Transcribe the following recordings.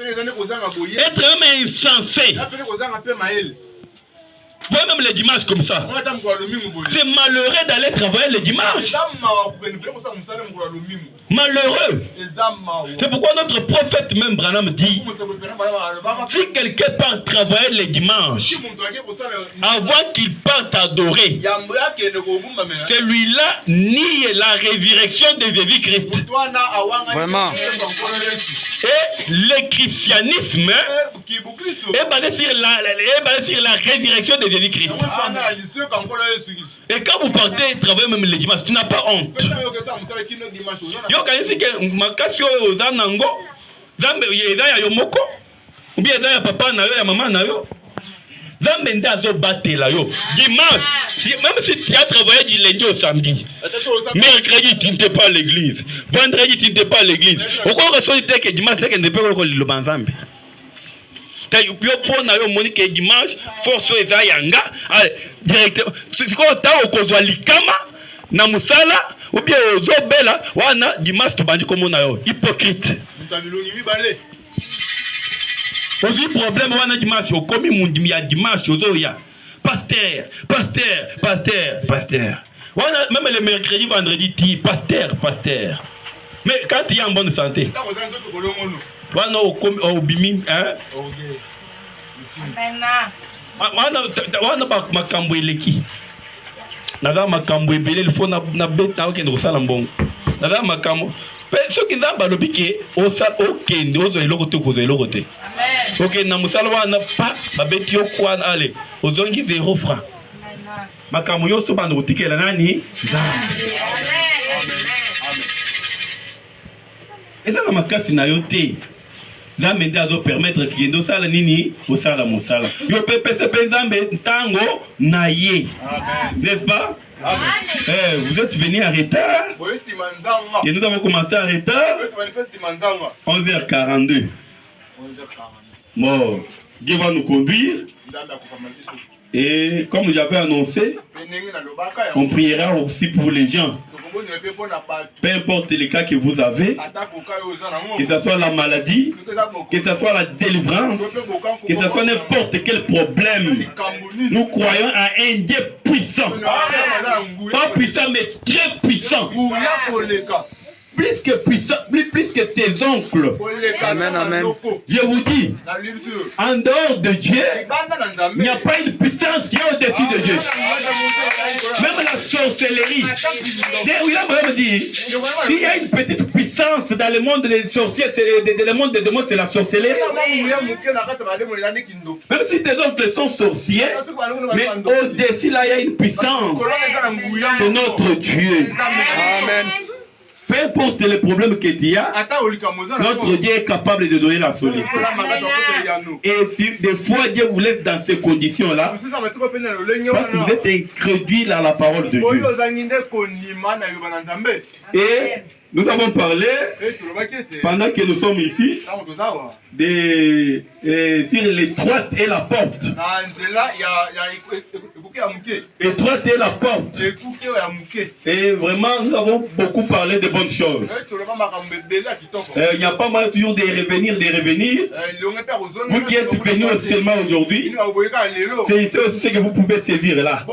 Être homme insensé. Vous voyez même les dimanches comme ça. C'est malheureux d'aller travailler le dimanche. Malheureux. C'est pourquoi notre prophète même Branham dit, si quelqu'un part travailler le dimanche, avant qu'il parte adorer, celui-là nie la résurrection de Jésus-Christ. Vraiment. Et le christianisme est basé sur la résurrection de Jésus-Christ. Et quand vous partez travailler même le dimanche, tu n'as pas honte. Makasi oyo oza nango Zambe eza ya yomoko ou bien eza ya papa na yo ya maman na yo Zambe nda zo batela yo dimanche même si tu as travaillé du lundi au samedi mercredi tu n'étais pas à l'église vendredi tu n'étais pas à l'église oko ressortir que dimanche que ne peut ko lo banzambe ta yo pona yo moni que dimanche force eza yanga allez directeur c'est quoi ta okozwa likama na musala ou bien ozobela wana dimanche tobandi komona yo hypocrite ozi problème wana dimanche okomi mundimi ya dimanche ozoya pasteur wana même le mercredi vendredi ti pasteur mais quand tu es en bonne santé wana okomi obimi hein wana makambo eleki naza makambo ebele il faut na beta okende kosala mbongo naza makambo soki nzambe alobi ke okende ozwa eloko te kozwa eloko te okende na mosala wana pa babeti yo kwana ale ozongi 0 franc makambo nyonso banda kotikela nani nzambe eza na makasi na yo te nzambe nde azopermettre kende osala nini osala mosala yo mpe pesa mpe nzambe ntango na ye n'est-ce pas? Vous êtes venu en retard et nous avons commencé en retard 11h42. Bon, Dieu va nous conduire. Et comme j'avais annoncé, on priera aussi pour les gens. Peu importe les cas que vous avez, que ce soit la maladie, que ce soit la délivrance, que ce soit n'importe quel problème, nous croyons à un Dieu puissant. Pas puissant, mais très puissant. Plus que puissant, plus que tes oncles. Amen, amen. Je vous dis, en dehors de Dieu, il n'y a pas une puissance qui est au-dessus de Dieu. Même la sorcellerie. Il a vraiment dit, s'il y a une petite puissance dans le monde des sorciers, le monde des démons, c'est la sorcellerie. Même si tes oncles sont sorciers, mais au-dessus là, il y a une puissance. C'est notre Dieu. Amen. Peu importe les problèmes que tu as, notre Dieu est capable de donner la solution. Et si des fois Dieu vous laisse dans ces conditions-là, parce que vous êtes incrédule à la parole de Dieu. Et nous avons parlé, pendant que nous sommes ici, sur l'étroite et la porte. Étroite et la porte. Et vraiment, nous avons beaucoup parlé de bonnes choses. Il n'y a pas mal toujours de revenir. Vous qui êtes venus seulement aujourd'hui, c'est ce que vous pouvez saisir là.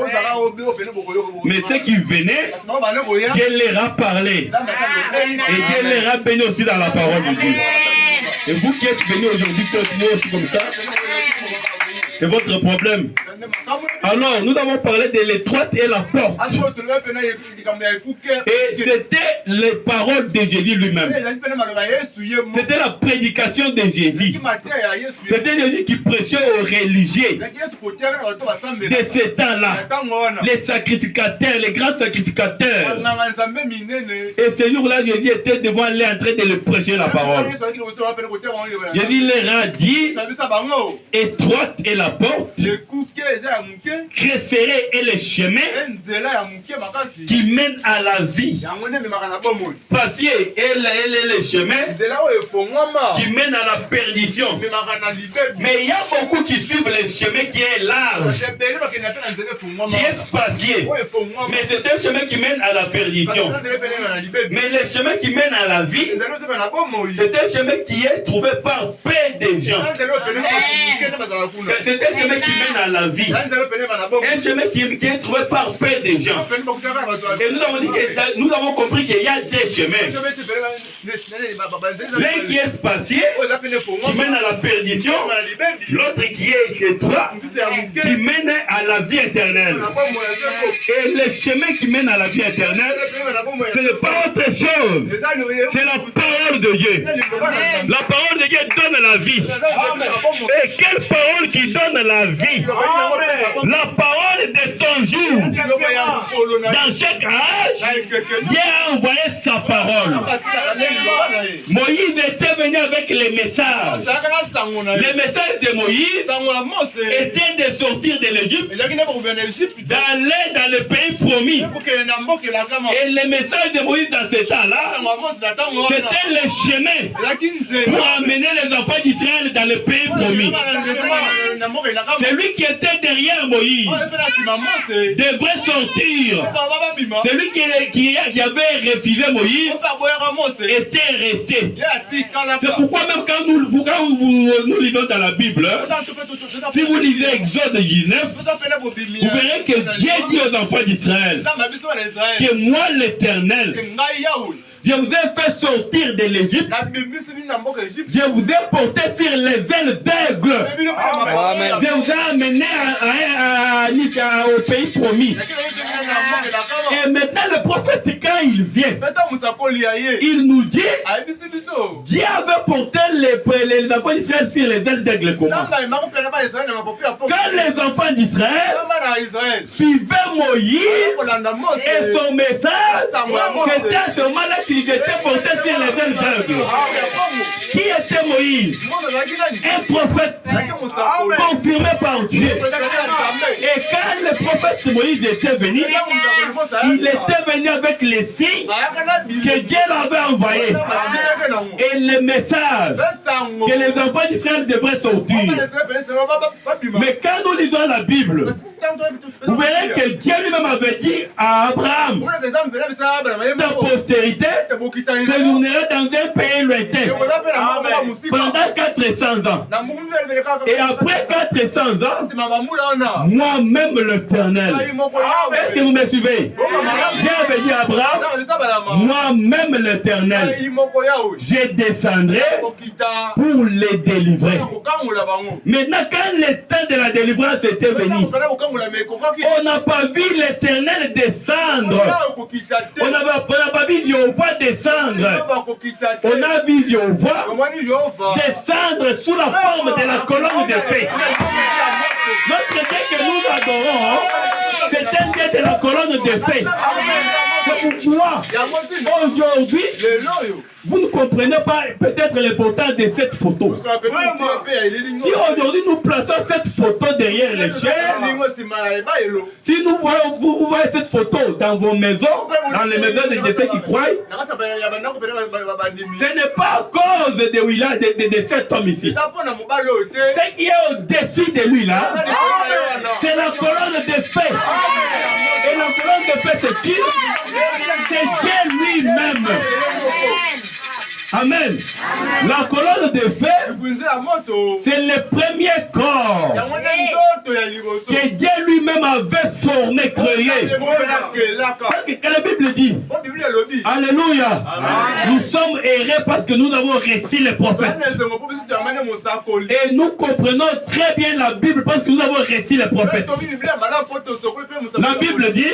Mais ceux qui venaient, Dieu leur a parlé. Et Dieu leur a béni aussi dans la parole de Dieu. Et vous qui êtes venus aujourd'hui, continuez aussi comme ça. C'est votre problème. Alors, nous avons parlé de l'étroite et la porte. Et c'était les paroles de Jésus lui-même. C'était la prédication de Jésus. C'était Jésus qui prêchait aux religieux de ce temps-là. Les sacrificateurs, les grands sacrificateurs. Et ce jour-là, Jésus était devant lui en train de le prêcher la parole. Jésus leur a dit, étroite est la la porte, préféré est le chemin qui mène à la vie. Passé est le chemin qui mène à la perdition. Mais il y a beaucoup qui suivent le chemin qui est large, qui est spacieux. Mais c'est un chemin qui mène à la perdition. Mais le chemin qui mène à la vie, c'est un chemin qui est trouvé par peu de gens. C'est un chemin qui mène à la vie. Un chemin qui est trouvé par peu de gens. Et nous avons compris qu'il y a des chemins. L'un qui est spacieux, qui mène à la perdition. L'autre qui est étroit, qui mène à la vie éternelle. Et le chemin qui mène à la vie éternelle, ce n'est pas autre chose. C'est la parole de Dieu. La parole de Dieu donne la vie. Et quelle parole qui donne la vie? La parole de ton jour. Dans chaque âge, Dieu a envoyé sa parole. Moïse était venu avec les messages. Les messages de Moïse étaient de sortir de l'Égypte, d'aller dans le pays promis. Et les messages de Moïse dans ce temps-là, c'était le chemin pour amener les enfants d'Israël dans le pays promis. Celui qui était derrière Moïse devrait sortir. Celui qui avait refusé Moïse était resté. C'est pourquoi même quand nous lisons dans la Bible, si vous lisez Exode 19, vous verrez que Dieu dit aux enfants d'Israël que moi l'Éternel, je vous ai fait sortir de l'Égypte. Je vous ai porté sur les ailes d'aigle. Je vous ai amené au pays promis. Et maintenant le prophète, quand il vient, il nous dit, Dieu avait porté les enfants d'Israël sur les ailes d'aigle. Comment? Quand les enfants d'Israël suivaient Moïse et son message, c'était ce moment-là qu'il était porté sur les ailes d'aigle. Qui était Moïse? Un prophète confirmé par Dieu. Et quand le prophète Moïse était venu, il était venu avec les signes que Dieu l'avait envoyés et les messages que les enfants d'Israël devraient sortir. Mais quand nous lisons la Bible, vous verrez que Dieu lui-même avait dit à Abraham, ta postérité séjournera dans un pays lointain pendant 400 ans. Et après 400 ans, moi-même l'Éternel. Est-ce que vous me suivez? Dieu avait dit à Abraham, moi-même l'Éternel, je descendrai pour les délivrer. Maintenant, quand le temps de la délivrance était venu, on n'a pas vu l'Éternel descendre. On n'a pas vu Jéhovah descendre. On a vu Jéhovah descendre sous la forme de la colonne de paix. Notre Dieu que nous adorons, c'est un Dieu de la colonne de paix. C'est pourquoi aujourd'hui, vous ne comprenez pas peut-être l'importance de cette photo. Si aujourd'hui nous plaçons cette photo derrière les chairs, si nous voyons, vous voyez cette photo dans vos maisons, dans les maisons de ceux qui croient, ce n'est pas à cause de cet homme ici. Ce qui est au-dessus de lui là, c'est la colonne de paix. Et la colonne de paix, c'est qui? C'est Dieu lui-même. Amen. La colonne de feu, c'est le premier corps que Dieu lui-même avait formé, créé. Parce que quand la Bible dit, alléluia, nous sommes errés parce que nous avons reçu les prophètes. Et nous comprenons très bien la Bible parce que nous avons reçu les prophètes. La Bible dit,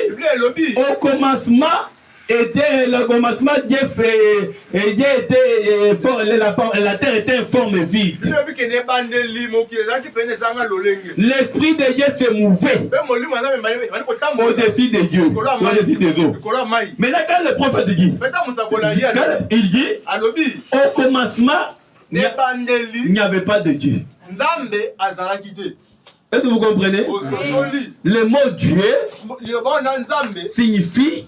au commencement, et dès le commencement, Dieu était fort, la terre était informe vide. L'esprit de Dieu se mouvait au-dessus de Dieu, au-dessus des eaux. Maintenant, quand le prophète dit, il dit, au commencement, il n'y avait pas de Dieu. Est-ce que vous comprenez? Le mot Dieu signifie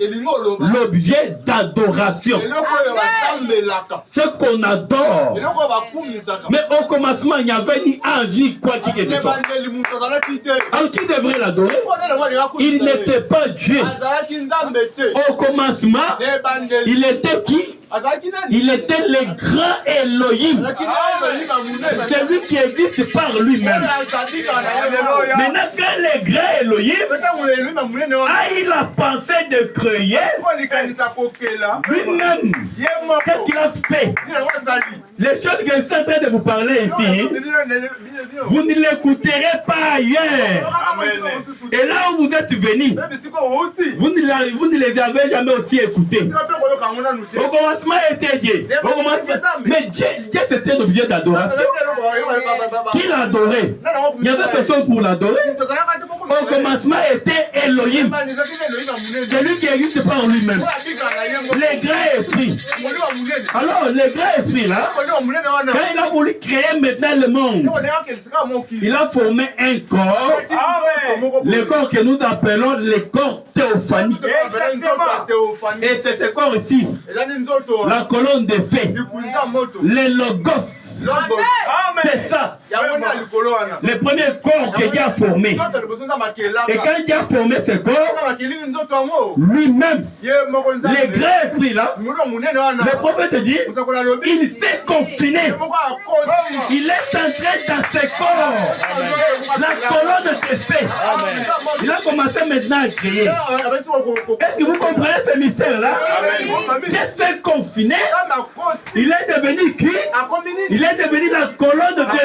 l'objet d'adoration. Ce qu'on adore. Mais au commencement, il n'y avait ni ange ni quoi que ce soit. Alors qui devrait l'adorer? Il n'était pas Dieu. Au commencement, il était qui? Il était le grand Elohim. C'est lui qui existe par lui-même. Maintenant, quand le grand Elohim a eu la pensée de créer lui-même, qu'est-ce qu'il a fait? Les choses que je suis en train de vous parler ici, vous ne l'écouterez pas ailleurs. Et là où vous êtes venus, vous ne les avez jamais aussi écoutés. Au commencement était Dieu. Mais Dieu c'était l'objet d'adoration. Qui l'adorait? Il y avait personne pour l'adorer. Au commencement était Elohim. C'est lui qui existe par lui-même. Le grand esprit. Alors, le grand esprit là, quand il a voulu créer maintenant le monde, il a formé un corps, le corps que nous appelons le corps théophanique. Et c'est ce corps ici, la colonne de feu, le logos. C'est ça. Le premier corps que Dieu a formé. Et quand Dieu a formé ce corps, lui-même, le grand esprit là, le prophète dit, il s'est confiné. Il est entré dans ce corps. La colonne de feu. Il a commencé maintenant à crier. Est-ce que vous comprenez ce mystère-là? Dieu s'est confiné. Il est devenu qui? Il est devenu la colonne de feu.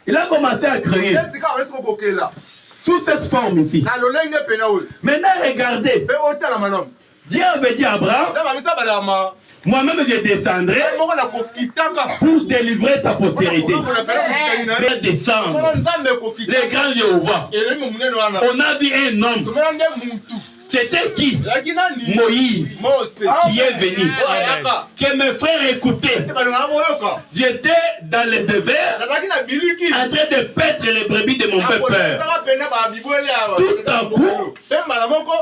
Il a commencé à créer sous cette forme ici. Maintenant, regardez. Dieu avait dit à Abraham, moi-même je descendrai pour délivrer ta postérité. Je vais descendre. Les grands Jéhovah. On a vu un homme. C'était qui? Moïse qui est venu. Que mes frères écoutaient. J'étais dans le désert en train de paître les brebis de mon peuple. Tout à coup,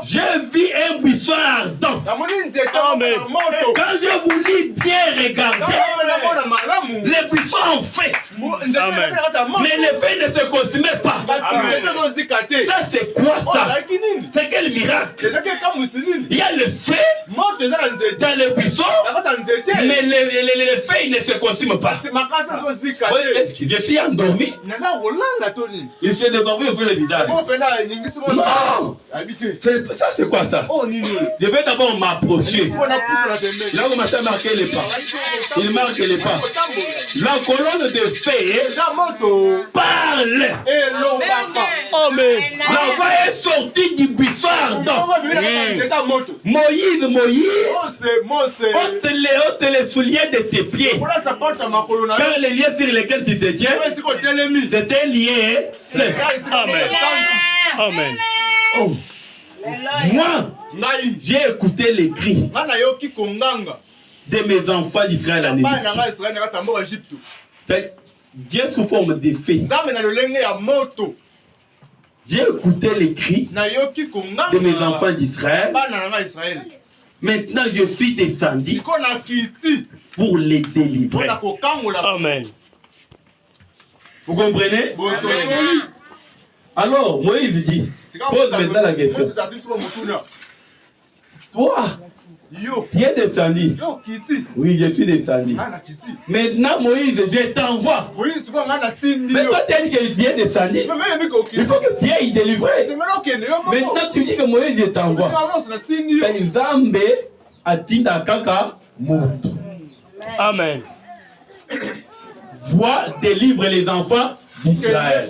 j'ai vu un buisson ardent. Quand je voulais bien regarder, les buissons ont fait. Mais le feu ne se consumait pas. Ça c'est quoi ça? C'est quel miracle? Il y a le feu dans le buisson, mais le feu ne se consume pas. Je suis endormi. Il s'est découvert un peu le visage. Non! Ça c'est quoi ça? Je vais d'abord m'approcher. Là on m'a marqué les pas. Il marque les pas. La colonne de feu parle. La voix est sortie du buisson ardent. Moïse, ôte les souliers de tes pieds. Car les liens sur lesquels tu te tiens, c'était lié. Amen. Amen. Oh. Moi, j'ai écouté les cris de mes enfants d'Israël en Égypte. Dieu sous forme de feu. J'ai écouté les cris de mes enfants d'Israël. Maintenant, je suis descendu pour les délivrer. Amen. Vous comprenez? Alors, Moïse dit, pose maintenant la question. Toi, tu es descendu. Oui, je suis descendu. Maintenant, Moïse, je t'envoie. Mais toi, tu as dit que tu es descendu. Il faut que tu ailles délivrer. Maintenant, tu dis que Moïse, je t'envoie. Nzambe atinda kaka moto. Amen. Vois, délivre les enfants d'Israël.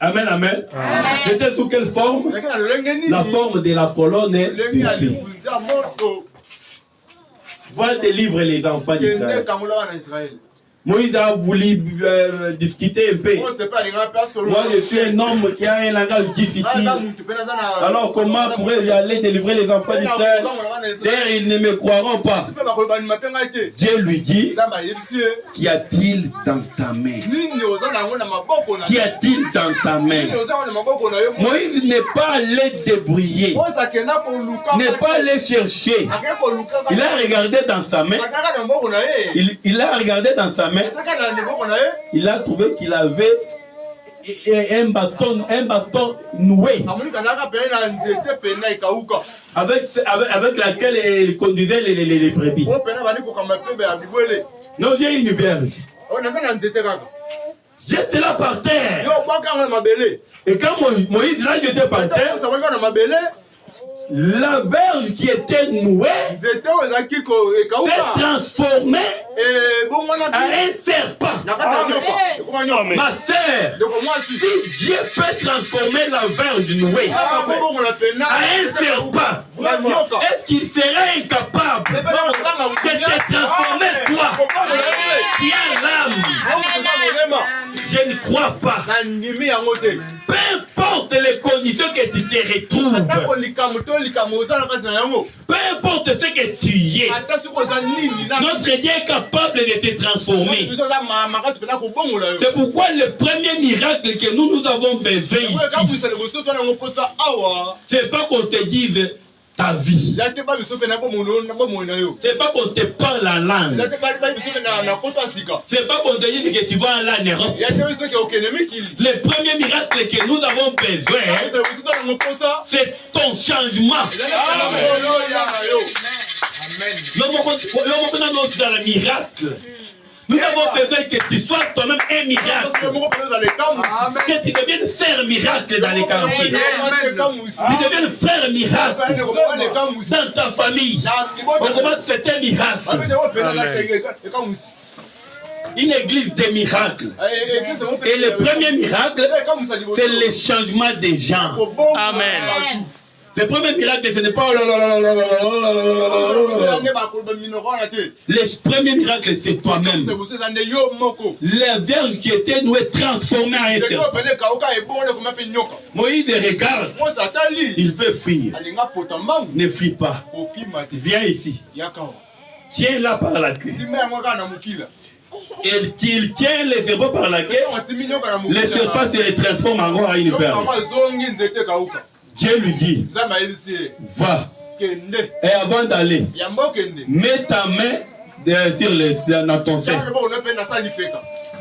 Amen, amen. C'était sous quelle forme? La forme de la colonne de feu. Va délivrer les enfants d'Israël. Moïse a voulu discuter un peu. Moi, je suis un homme qui a un langage difficile. Alors, comment pourrais-je aller délivrer les enfants d'Israël? D'ailleurs, ils ne me croiront pas. Dieu lui dit, qu'y a-t-il dans ta main? Qu'y a-t-il dans ta main? Moïse n'est pas allé débrouiller, n'est pas allé chercher. Il a regardé dans sa main. Il a regardé dans sa main. Il a trouvé qu'il avait un bâton noué avec laquelle il conduisait les brebis. Non, j'ai une vierge. Jette-la par terre. Et quand Moïse l'a jeté par terre, la verge qui était nouée s'est transformée en un serpent. Ma sœur, si Dieu peut transformer la verge nouée en un serpent, est-ce qu'il serait incapable de te transformer toi qui a l'âme? Je ne crois pas. Peu importe les conditions que tu te retrouves, peu importe ce que tu es, notre Dieu est capable de te transformer. C'est pourquoi le premier miracle que nous avons besoin ici, c'est pas qu'on te dise ta vie. C'est pas qu'on te parle la langue. C'est pas qu'on te dise que tu vas aller en Europe. Le premier miracle que nous avons besoin, c'est ton changement. Dans le miracle, nous avons besoin que tu sois toi-même un miracle. Que tu deviennes faire miracle dans les quartiers. Tu deviennes faire miracle dans ta famille. On commence, c'est un miracle. Une église des miracles. Et le premier miracle, c'est le changement des gens. Amen. Le premier miracle, ce n'est pas... Le premier miracle, c'est toi-même. La vierge qui était nouée transformée en un serpent. Moïse regarde. Il veut fuir. Ne fuis pas. Viens ici. Tiens-la par la queue. Et qu'il tient les serpents par la queue, les serpents se transforment encore en une verge. Dieu lui dit, va. Et avant d'aller, mets ta main dans ton sein.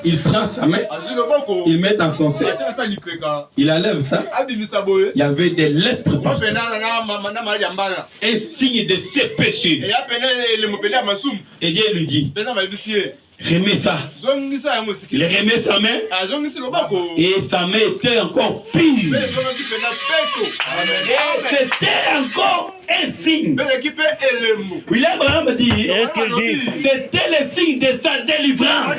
Il prend sa main, il met dans son sein. Il enlève ça. Il y avait des lèpres. Un signe de ses péchés. Et Dieu lui dit, remets ça. Il remet sa main et sa main était encore pire. C'était encore un signe. William Abraham dit, c'était le signe de sa délivrance,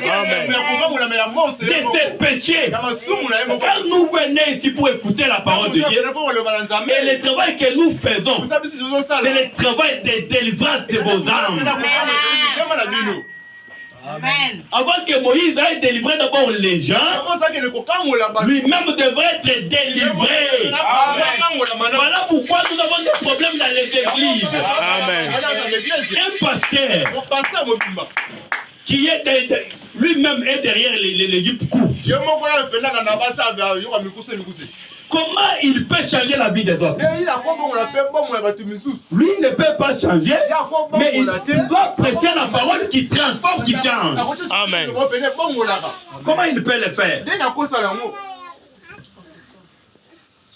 de ses péchés. Quand nous venons ici pour écouter la parole de Dieu, et le travail que nous faisons, c'est le travail de délivrance de vos âmes. Amen. Avant que Moïse aille délivrer d'abord les gens, lui-même devrait être délivré. Voilà pourquoi nous avons des problèmes dans les églises. Amen. Un pasteur qui est lui-même est derrière les jupes courtes. Comment il peut changer la vie des autres? Lui ne peut pas changer, mais il doit prêcher la parole qui transforme, qui change. Amen. Comment il peut le faire?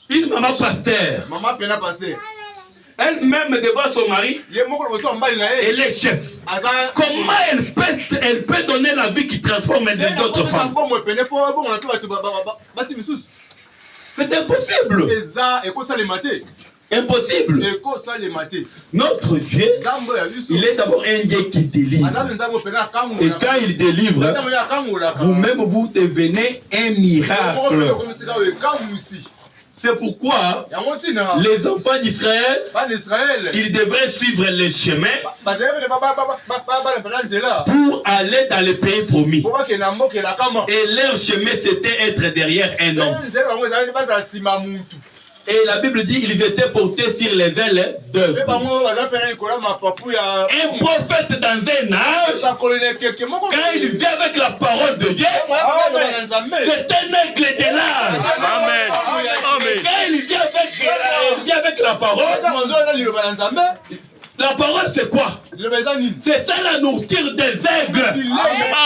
Une maman pasteur, elle-même devant son mari, elle est chef. Comment elle peut donner la vie qui transforme les autres femmes? C'est impossible. Impossible. Notre Dieu, il est d'abord un Dieu qui délivre. Et quand il délivre, vous-même vous devenez un miracle. C'est pourquoi les enfants d'Israël, ils devraient suivre les chemins pour aller dans le pays promis. Et leur chemin, c'était être derrière un homme. Et la Bible dit qu'ils étaient portés sur les ailes d'eux. Un prophète dans un âge, quand il vient avec la parole de Dieu, c'est un aigle de l'âge. Amen. Amen. Quand il vient avec la parole, la parole c'est quoi? C'est ça la nourriture des aigles.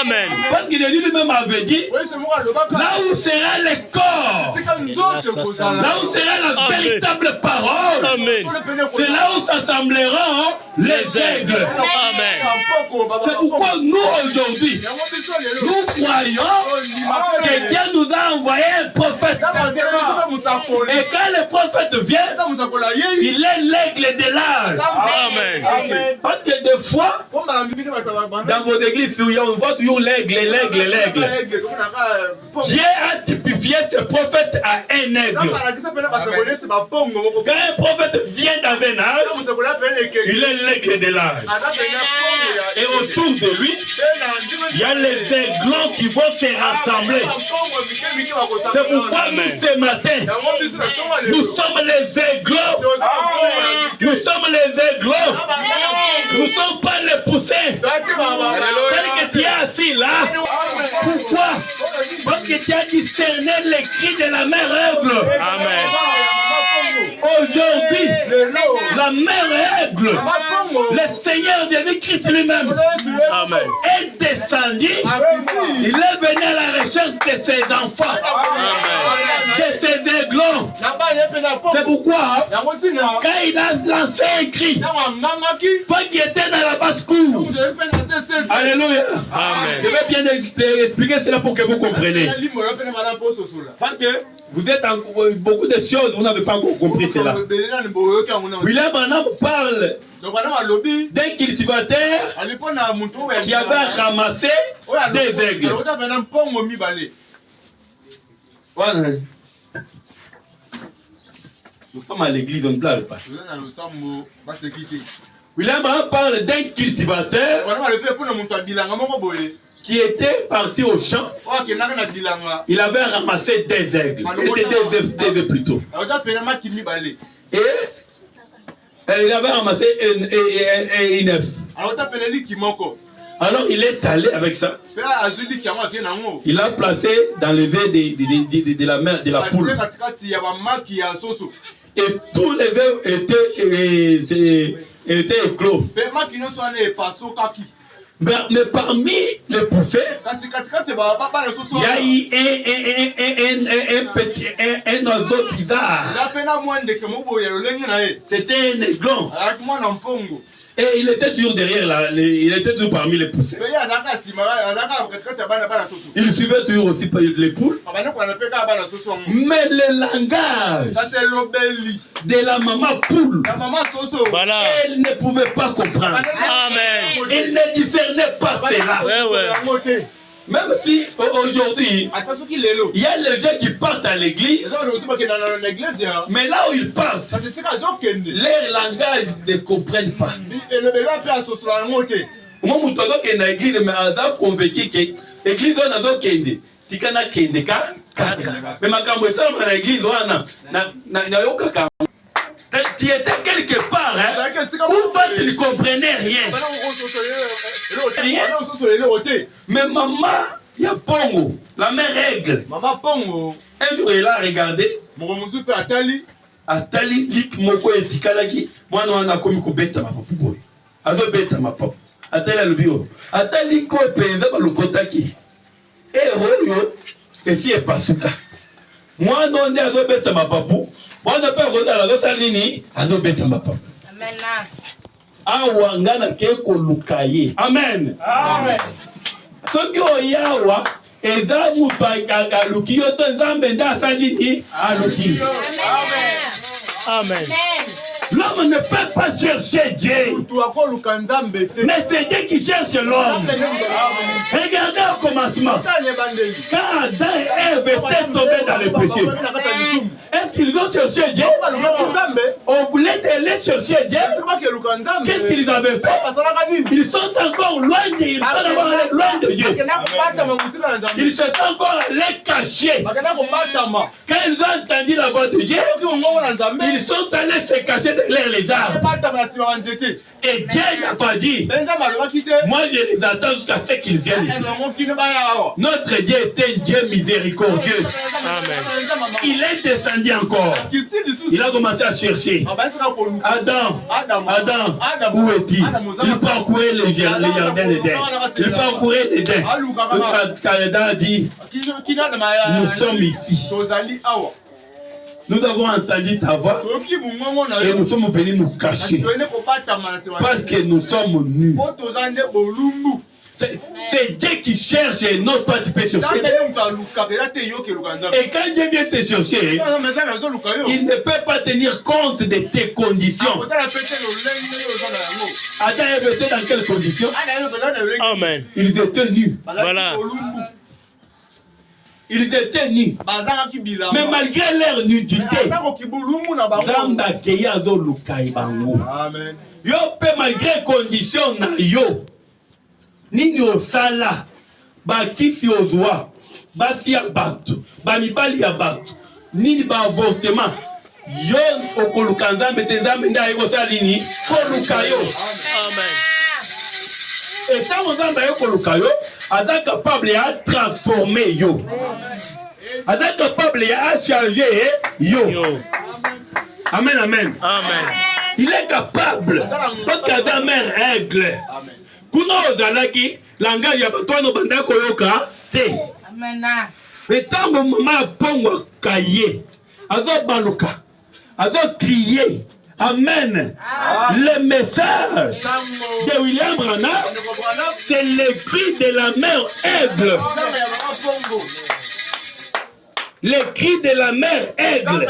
Amen. Parce qu'il lui-même avait dit, là où sera le corps, là où sera la véritable parole, c'est là où s'assembleront les aigles. Amen. C'est pourquoi nous aujourd'hui, nous croyons que Dieu nous a envoyé un prophète. Et quand le prophète vient, il est l'aigle de l'âge. Amen. Parce que des fois, dans vos églises, on voit toujours l'aigle. Dieu a typifié ce prophète à un aigle. Quand un prophète vient dans un âge, il est l'aigle de l'âge. Et autour de lui, il y a les aiglons qui vont se rassembler. C'est pourquoi nous, ce matin, nous sommes les aiglons. Nous sommes les aiglons. Nous ne sommes pas les poussins. Tel que tu es assis là. Pourquoi? Parce que tu as discerné les cris de la mère aigle. Amen. Aujourd'hui, la mère aigle, le Seigneur Jésus-Christ lui-même est descendu. Il est venu à la recherche de ses enfants, de ses aiglons. C'est pourquoi, quand il a lancé un cri, pas qu'il était dans la basse-cour. Alléluia. Amen. Je vais bien expliquer cela pour que vous compreniez. Parce que vous êtes en beaucoup de choses, vous n'avez pas encore compris cela. William Branham parle d'un cultivateur qui avait ramassé des aigles. Voilà. Nous sommes à l'église, on ne parle pas. William Branham parle d'un cultivateur qui était parti au champ. Il avait ramassé des aigles. Des œufs plutôt. Et il avait ramassé une œuf. Alors il est allé avec ça. Il a placé dans le verre de la mère, de la poule. Et tous les œufs étaient éclos. Mais parmi les poussées, il y a eu un oiseau bizarre. C'était un aiglon. Et il était toujours derrière, il était toujours parmi les poussées. Il suivait toujours aussi les poules. Mais le langage de la maman poule, Voilà. elle ne pouvait pas comprendre. Amen. Elle ne discernait pas cela. Ouais. Même si aujourd'hui, il y a les gens qui partent à l'église, mais là où ils partent, leur langage ne comprennent pas. Moi, je suis dans l'église, mais je suis convaincu que l'église est dans l'église. Tikana Kendeka, mais ma camboisa dans l'église, tu étais quelque part, hein, où toi tu ne comprenais rien. Mais maman, il y a Pongo, la mère aigle. Maman Pongo, un jour elle a regardé. Atali lik moko etikalaki mwana wana komi ko beta ma papa boy. Azo beta ma papa. Atali alobio. Atali ko penza balokotaki. Royo esi epasuka. Mwana onde azo beta ma papa. Mwana pe kozala zo salini azo beta ma papa. Amen. Awa ngana ke ko lukaye. Amen. Amen. Soki oyawa eza mutu aluki yo to nzambe nda asalini aluki. Amen. L'homme ne peut pas chercher Dieu. Mais c'est Dieu qui cherche l'homme. Regardez au commencement. Quand Adam et Ève étaient tombés dans le péché, un Qu'est-ce qu'ils ont cherché Dieu? On voulait aller chercher Dieu. Qu'est-ce qu'ils avaient fait? Ils sont encore loin de, loin de Dieu. Ils se sont encore allés cacher. Quand ils ont entendu la voix de Dieu, ils sont allés se cacher derrière les arbres. Et Dieu n'a pas dit, moi je les attends jusqu'à ce qu'ils viennent ici. Notre Dieu est un Dieu miséricordieux. Amen. Il est descendu encore. Il a commencé à chercher. Adam, où est-il? Il parcourait les jardins d'Éden. Il parcourait l'Éden. Adam a dit, nous sommes ici. Nous avons entendu ta voix et nous sommes venus nous cacher parce que nous sommes nus. C'est Dieu qui cherche et non toi tu peux chercher. Et quand Dieu vient te chercher, il ne peut pas tenir compte de tes conditions. Adam était dans quelles conditions? Amen. Ils étaient nus. Voilà. Ils étaient nus. Mais malgré leur nudité, yo pe malgré condition na yo nini osala bakisi ozwa basi ya bato bamibali ya bato nini baavortement yo okoluka nzambe te nzambe nde ayekosala nini koluka yo. Amen. Et ça nzambe ayekoluka yo aza capable ya transformer yo, aza capable ya changer yo. Amen, amen. Amen. Il est capable. Parce qu'il a mère aigle. Kuna ozalaki langage ya bato wana banda koyoka te. Amen. Mais tant que maman pongo kaye, azo baluka, azo crier. Amen. Le message de William Branham, c'est le cri de la mère aigle. Le cri de la mère aigle.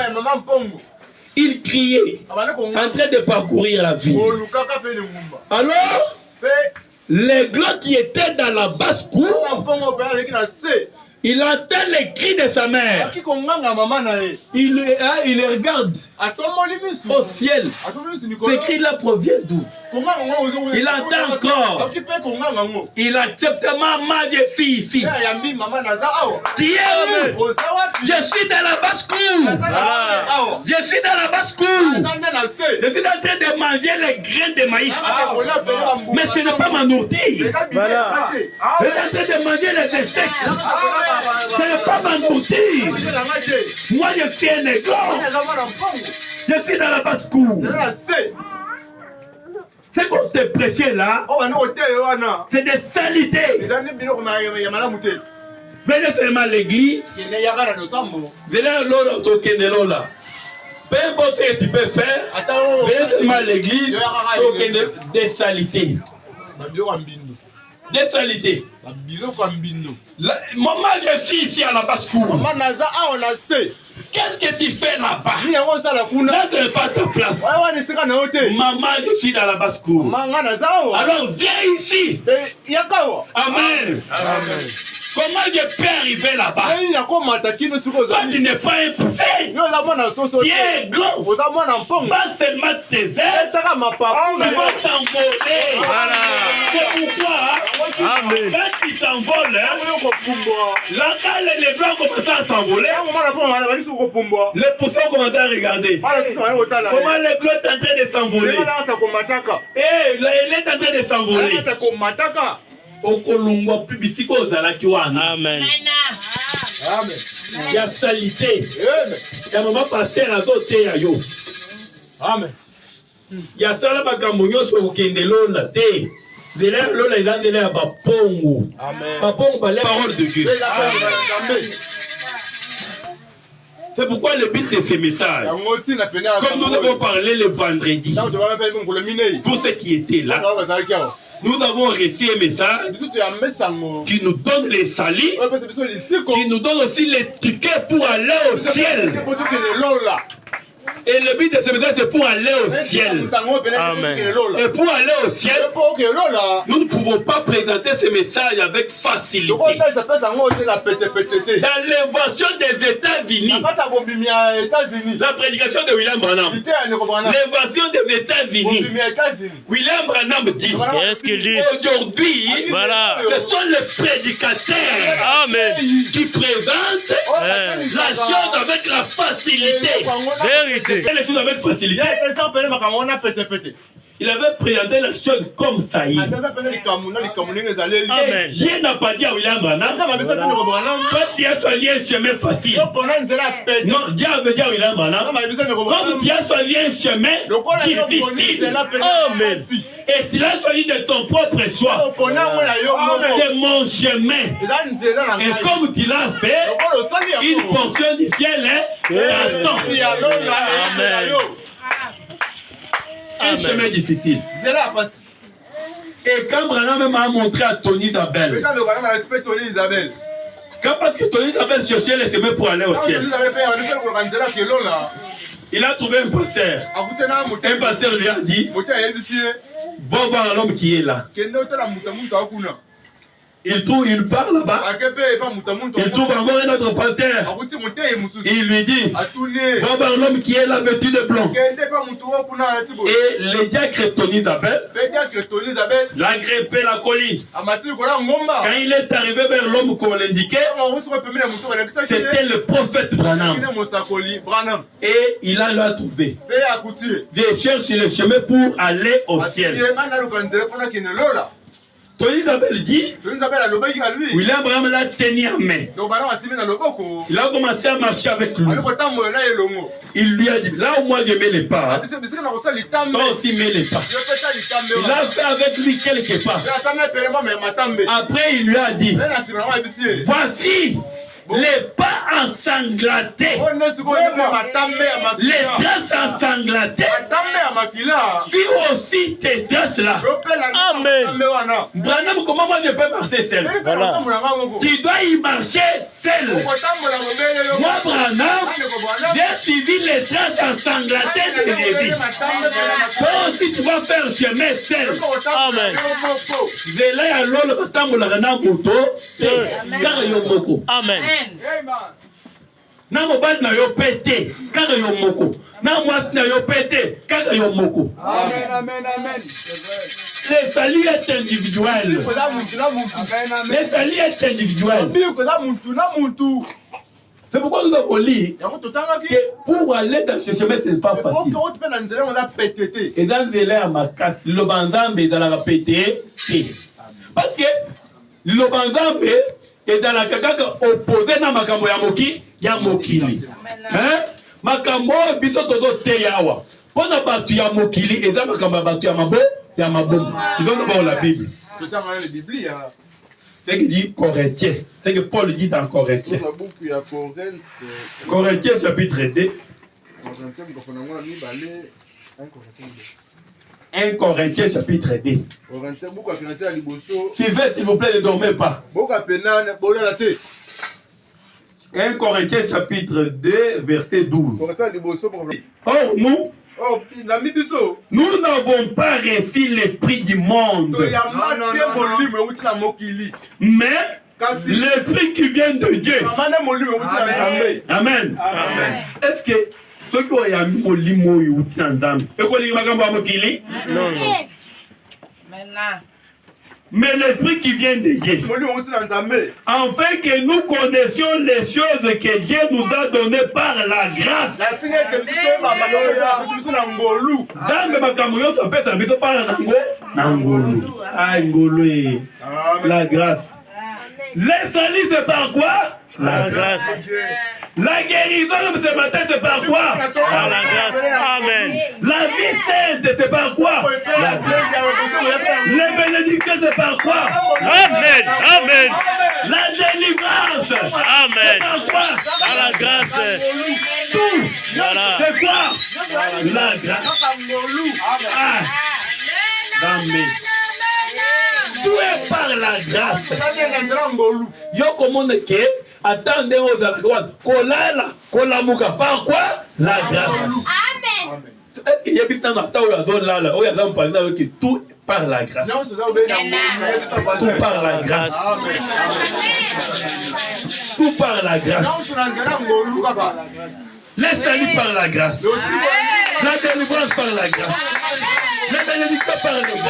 Il criait en train de parcourir la ville. Alors, l'aigle qui était dans la basse-cour, il entend les cris de sa mère. Il regarde au ciel. Ces cris-là proviennent d'où? Il entend encore. Il accepte maman, je suis ici. Tu es où? Je suis dans la basse-cour. Je suis dans la basse-cour. Je suis en train de manger les graines de maïs. Mais ce n'est pas ma nourriture. Voilà. Je suis en train de manger les insectes. Ce n'est pas ma nourriture. Moi, je suis un négro. Je suis dans la basse-cour. Ce qu'on te prêchait là, c'est des salités. Venez seulement à l'église. Venez à l'autre. Peu importe ce que tu peux faire, venez seulement à l'église. Des salités. Des salités. Maman, je suis ici à la basse-cour. Qu'est-ce que tu fais là-bas? Là, ce n'est pas ta place. Maman, je suis dans la basse-cour. Alors, viens ici. Amen. Amen. Comment je peux arriver là-bas? Toi, tu n'es pas impossible. Tu es gros. Pas seulement tes ailes, tu vas s'envoler. Voilà. C'est pourquoi, quand tu s'envoles, les blancs commencent à s'envoler. Les poussins commencent à regarder. Comment les blancs sont en train de s'envoler. Et il est en train de s'envoler. Amen. Il y a salité. Il y a maman pasteur à côté. Amen. Il y a ça là makambo sur kendelola te. Zela lola eza zela ya bapongo. Amen. Bapongo ba la parole de Dieu. C'est pourquoi le but de ce message, comme nous avons parlé le vendredi, pour ceux qui étaient là, nous avons reçu un message qui nous donne les salis, qui nous donne aussi les tickets pour aller au ciel. Et le but de ce message, c'est pour aller au ciel. Amen. Et pour aller au ciel, nous ne pouvons pas présenter ce message avec facilité. Dans l'invention des États-Unis, la prédication de William Branham, l'invention des États-Unis, William Branham dit, Qu'est-ce qu'il dit? Aujourd'hui, Voilà. ce sont les prédicateurs Amen. qui présentent la chose avec la facilité. Vérité. Les choses avec facilité. Il avait présenté la chose comme ça. Et Amen. Dieu n'a pas dit à William Branham, toi tu as choisi un chemin facile. Non, Dieu avait dit à William Branham, comme tu as choisi un chemin difficile. Amen. Et tu l'as choisi de ton propre choix. C'est mon chemin. Et comme tu l'as fait, une portion du ciel t'attend. Amen. Un chemin difficile. Et quand Branham m'a montré à Tony Isabelle, parce que Tony Isabelle cherchait le chemin pour aller au ciel, il a trouvé un pasteur. Un pasteur lui a dit, va voir l'homme qui est là. Il part là-bas. Il trouve encore un autre pasteur. Il lui dit, va voir l'homme qui est là vêtu de blanc. Et le diacre Tony Isabelle l'a grimpé la colline. Quand il est arrivé vers l'homme qu'on l'indiquait, c'était le prophète Branham. Et il a l'a trouvé. Je cherche le chemin pour aller au ciel. Tony Isabelle dit, William Branham l'a tenu en main. Il a commencé à marcher avec lui. Il lui a dit, là où moi je mets les pas, toi aussi mets les pas. Il a fait avec lui quelques pas. Après il lui a dit, voici les pas ensanglantés, les traces ensanglantées, puis aussi tes traces là. Amen. Branham, comment moi je peux marcher seul? Voilà. Tu dois y marcher seul. Moi, Branham, j'ai suivi les traces ensanglantées de Lévi. Toi aussi, tu vas faire chemin seul. Amen. Zela ya lolo batambola na moto, kaka yo moko. Amen. Na mobali na yo pété, kaka yo moko. Na mwasi na yo pété, kaka yo moko. Amen, amen, amen. Le salut est individuel. Le salut est individuel. C'est pourquoi nous avons dit que pour aller dans ce chemin, ce n'est pas facile. Et dans Zéla ma casse, le banzambe est dans la pété. Parce que le banzambe est dans la caca opposé à makambo ya mokili. Hein? Makambo biso todo te yawa. Pona batu ya mokili et dans makambo batu ya mabo ya mabom. Ils ont d'abord la Bible. C'est ce qu'il dit Corinthiens. C'est ce que Paul dit dans Corinthiens. Corinthiens chapitre 2. 1 Corinthiens chapitre 2. Suivez s'il vous plaît, ne dormez pas. 1 Corinthiens chapitre 2 verset 12. Or nous n'avons pas reçu l'esprit du monde, mais l'esprit qui vient de Dieu. Amen. Amen. Est-ce que ceux qui ont mis molimo yuti nzambe eko li makambo amokili? Non. Mais l'esprit qui vient de Dieu, afin que nous connaissions les choses que Dieu nous a données par la grâce. La grâce. Les salis, c'est par quoi? La grâce. La guérison ce matin, c'est par quoi? Par la grâce. Amen. La vie sainte, c'est par quoi? Les bénédictions, c'est par quoi? Amen. Amen. La délivrance, Amen. c'est par quoi? Par la grâce. Tout, Voilà. c'est quoi? La grâce. Amen. Tout est par la grâce. Yo commande que attendez aux alcool. Kolala, kolamuka. Par quoi? La grâce. Amen. Est-ce qu'il y a des temps où il y a tout par la grâce. Tout par la grâce. Tout par la grâce. Le salut par la grâce. La délivrance par la grâce. La bénédiction par la grâce.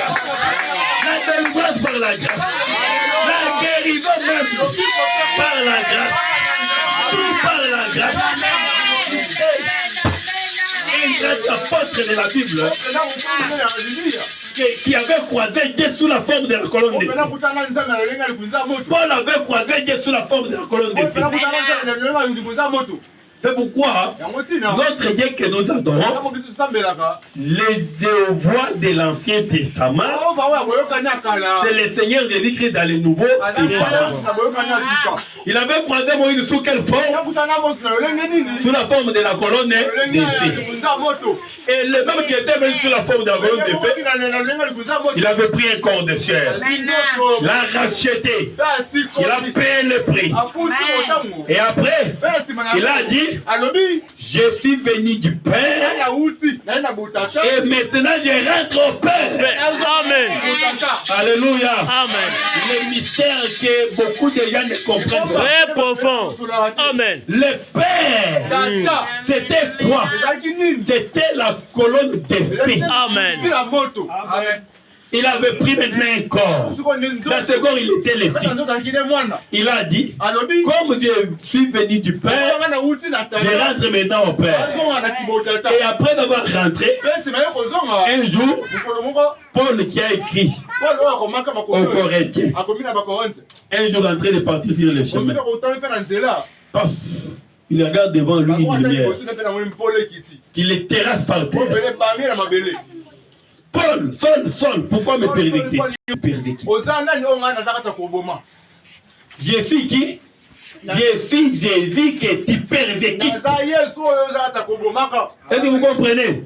La délivrance par la grâce. La guérison même par la grâce. Tout par la grâce. Un grand apôtre de la Bible qui avait croisé Dieu sous la forme de la colonne de feu. Paul avait croisé Dieu sous la forme de la colonne de feu. C'est pourquoi notre Dieu que nous adorons, les voix de l'Ancien Testament, c'est le Seigneur Jésus-Christ dans le Nouveau Testament. Il avait croisé Moïse sous quelle forme? Sous la forme de la colonne de feu. Et le même qui était venu sous la forme de la colonne de feu, il avait pris un corps de chair, l'a racheté, il a payé le prix. Et après, il a dit, je suis venu du Père et maintenant je rentre au Père. Amen. Alléluia. Amen. Le mystère que beaucoup de gens ne comprennent pas. Très profond. Amen. Le Père, c'était quoi? C'était la colonne de feu. Amen. Il avait pris maintenant un corps. Dans ce corps, il était le Fils. Il a dit, comme je suis venu du Père, je rentre maintenant au Père. Et après avoir rentré, un jour, Paul qui a écrit aux Corinthiens, un jour en train de partir sur le chemin, paf, il regarde devant lui une lumière qui le terrasse par terre. Paul, Saul, pourquoi me persécuter? Je suis qui? Je suis Jésus que tu persécutes. Est-ce que vous comprenez?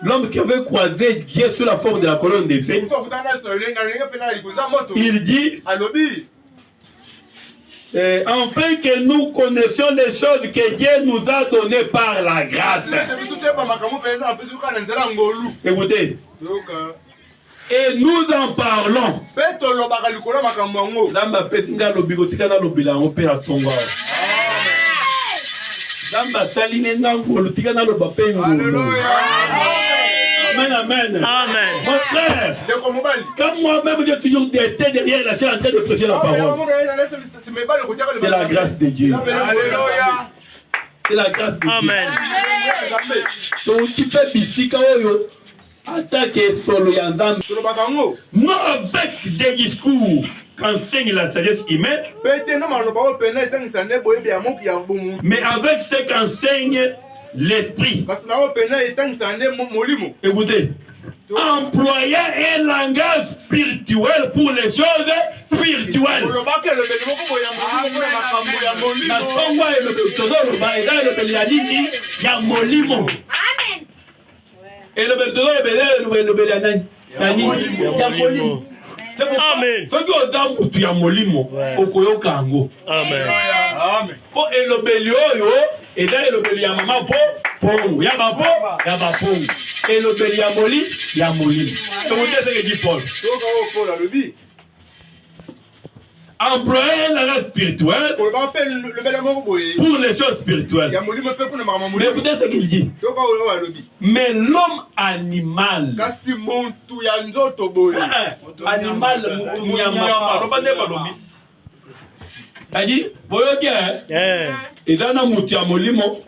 L'homme qui avait croisé Dieu sous la forme de la colonne de feu, il dit, enfin que nous connaissions les choses que Dieu nous a données par la grâce. Écoutez. Et nous en parlons. Amen, amen. Amen. Mon frère, comme moi-même j'ai toujours été derrière la chaîne en train de prêcher la parole. C'est la grâce de Dieu. C'est la grâce de Dieu. Amen. Donc tu peux bisika oyo attaquer solo yandam. Non avec des discours qu'enseigne la sagesse humaine, mais avec ce qu'enseigne l'esprit. Écoutez, employer un langage spirituel pour les choses spirituelles. Et le Amen. Amen. Po elobeli oyo eza elobeli ya mama po pongo ya bapo ya bapongo elobeli ya molimo ya molimo. Écoutez ce que dit Paul. Employer un langage spirituel pour les choses spirituelles. Mais écoutez ce qu'il dit. Mais l'homme animal, animal c'est-à-dire, boyoke eza na mutu ya molimo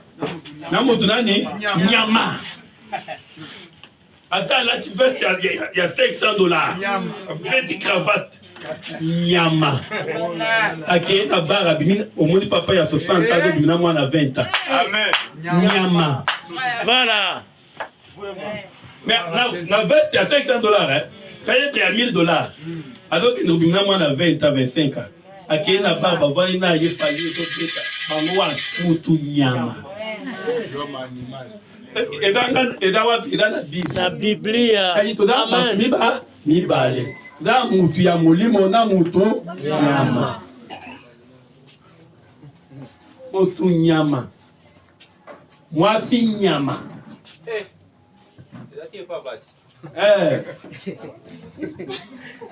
na mutu nani nyama. Ata là tu veste il y a $500. Petite cravate nyama. Akeye na bar abimi omoni papa ya 60 ans abimi na mwana 20 ans. Amen. Nyama. Voilà. Mais la veste il y a $500 hein. Peut-être il y a $1000. Alors que nous abimi na mwana 20 ans 25 ans. Akeye na bar bavani na ye fali to beta bango mutu nyama. La Biblia. Amen. Mibale. Da mutu ya molimo na mutu nyama. Motu nyama. Mwasi nyama.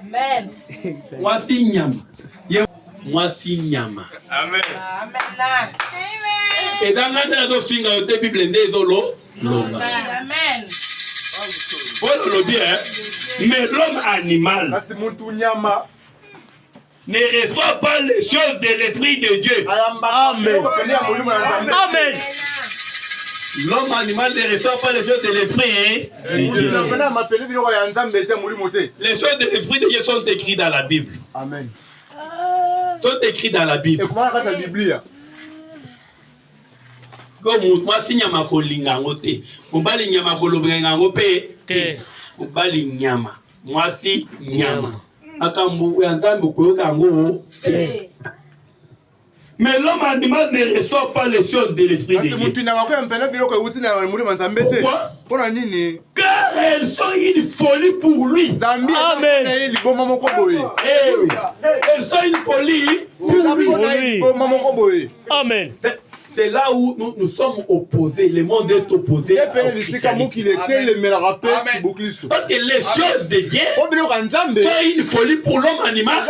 Amen. Mwasi nyama. Mwasi nyama. Amen. Et dans la finga de Bible ndezolo. Amen. Voilà le bien. Mais l'homme animal ne reçoit pas les choses de l'Esprit de Dieu. Amen. Amen. L'homme animal ne reçoit pas les choses de l'Esprit de Dieu. Les choses de l'Esprit de Dieu sont écrites dans la Bible. Amen. Sont écrites dans la Bible. Et comment on la Bible? Comme moi si nyama ko linga ngote. Mobali nyama ko lobrenga ngope. Mobali nyama. Moi si nyama. Akambu ya nzambe ko yoka ngo. Mais l'homme animal ne reçoit pas les choses de l'Esprit de Dieu. Pourquoi? Car elles sont une folie pour lui. Amen. Elles sont une folie pour lui. Amen. C'est là où nous sommes opposés. Le monde est opposé. Parce que les choses de Dieu sont une folie pour l'homme animal.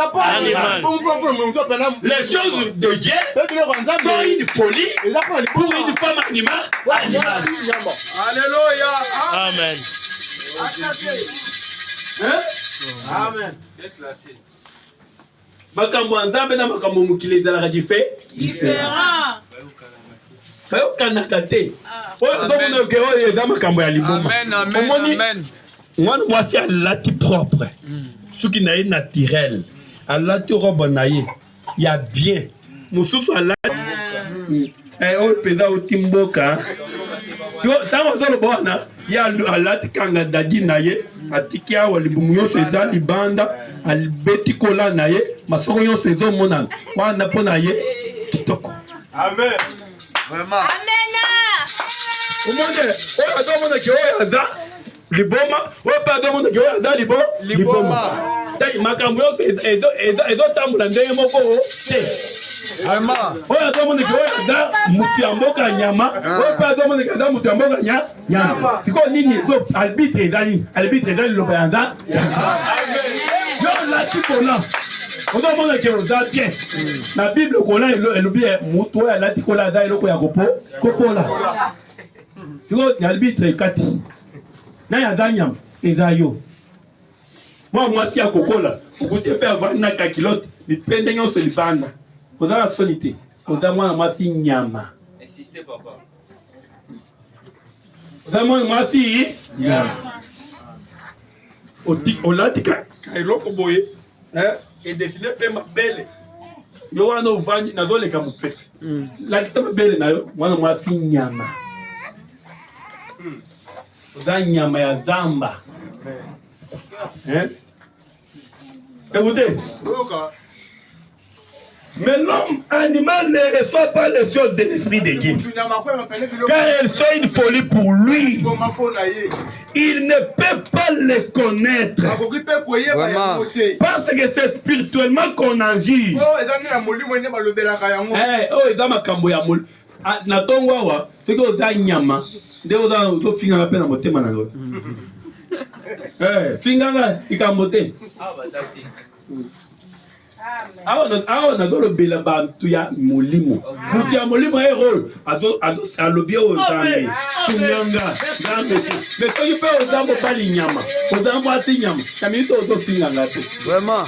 Les choses de Dieu sont une folie pour une femme animale. Alléluia. Amen. Amen. Makambo nzambe na makambo mukili ezalaka Différent. bayokanaka te oyo azomona oke oyo eza makambo ya liboma omoni mwana mwasi alati propre suki na ye naturel alati robe na ye ya bien mosusu alati oyo mpenza oti mboka ntango azoloba wana ye alati kanga dadi na ye atiki awa libumu nyonso eza libanda abeti kola na ye masoko nyonso ezomonana wana mpo na ye kitoko. Amen. Vraiment. Omonde oyo azomona ke oyo aza liboma oyo mpe azomona ke oyo aza liboma makambo nyonso ezotambola ndenge moko te. Oyo azomona ke oyo aza mutu ya mboka nyama oyo mpe azomona ke aza mutu ya mboka nyama sikoyo nini arbitre eza nini arbitre eza liloba ya nza yo lati kola ozomona ke oza bien na bible kola elobi mutu oyo alati kola aza eloko ya kopola sikoyo arbitre ekati naye aza nyama eza yo mwa mwasi ya kokola okute mpe avandi na kakilote mipende nyonso libanda oza na soni te oza mwana mwasi nyama oza mwana mwasi nyama olati ka eloko boye edesine mpe mabele yo wana ovandi nazoleka mopepe lakisa mabele na yo mwana mwasi nyama oza nyama ya zamba. Écoutez, mais l'homme animal ne reçoit pas les choses de l'Esprit de Dieu, car elles sont une folie pour lui. Il ne peut pas les connaître. Parce que c'est spirituellement qu'on en juge. Finganga ikamote. Awa nazolobela bantu ya molimo. Mutu ya molimo ero alobi oyo nzambe. Finganga nzambe. Mais soki mpe ozambo bali nyama. Ozambo ati nyama. Kamisi ozofinganga te. Vraiment.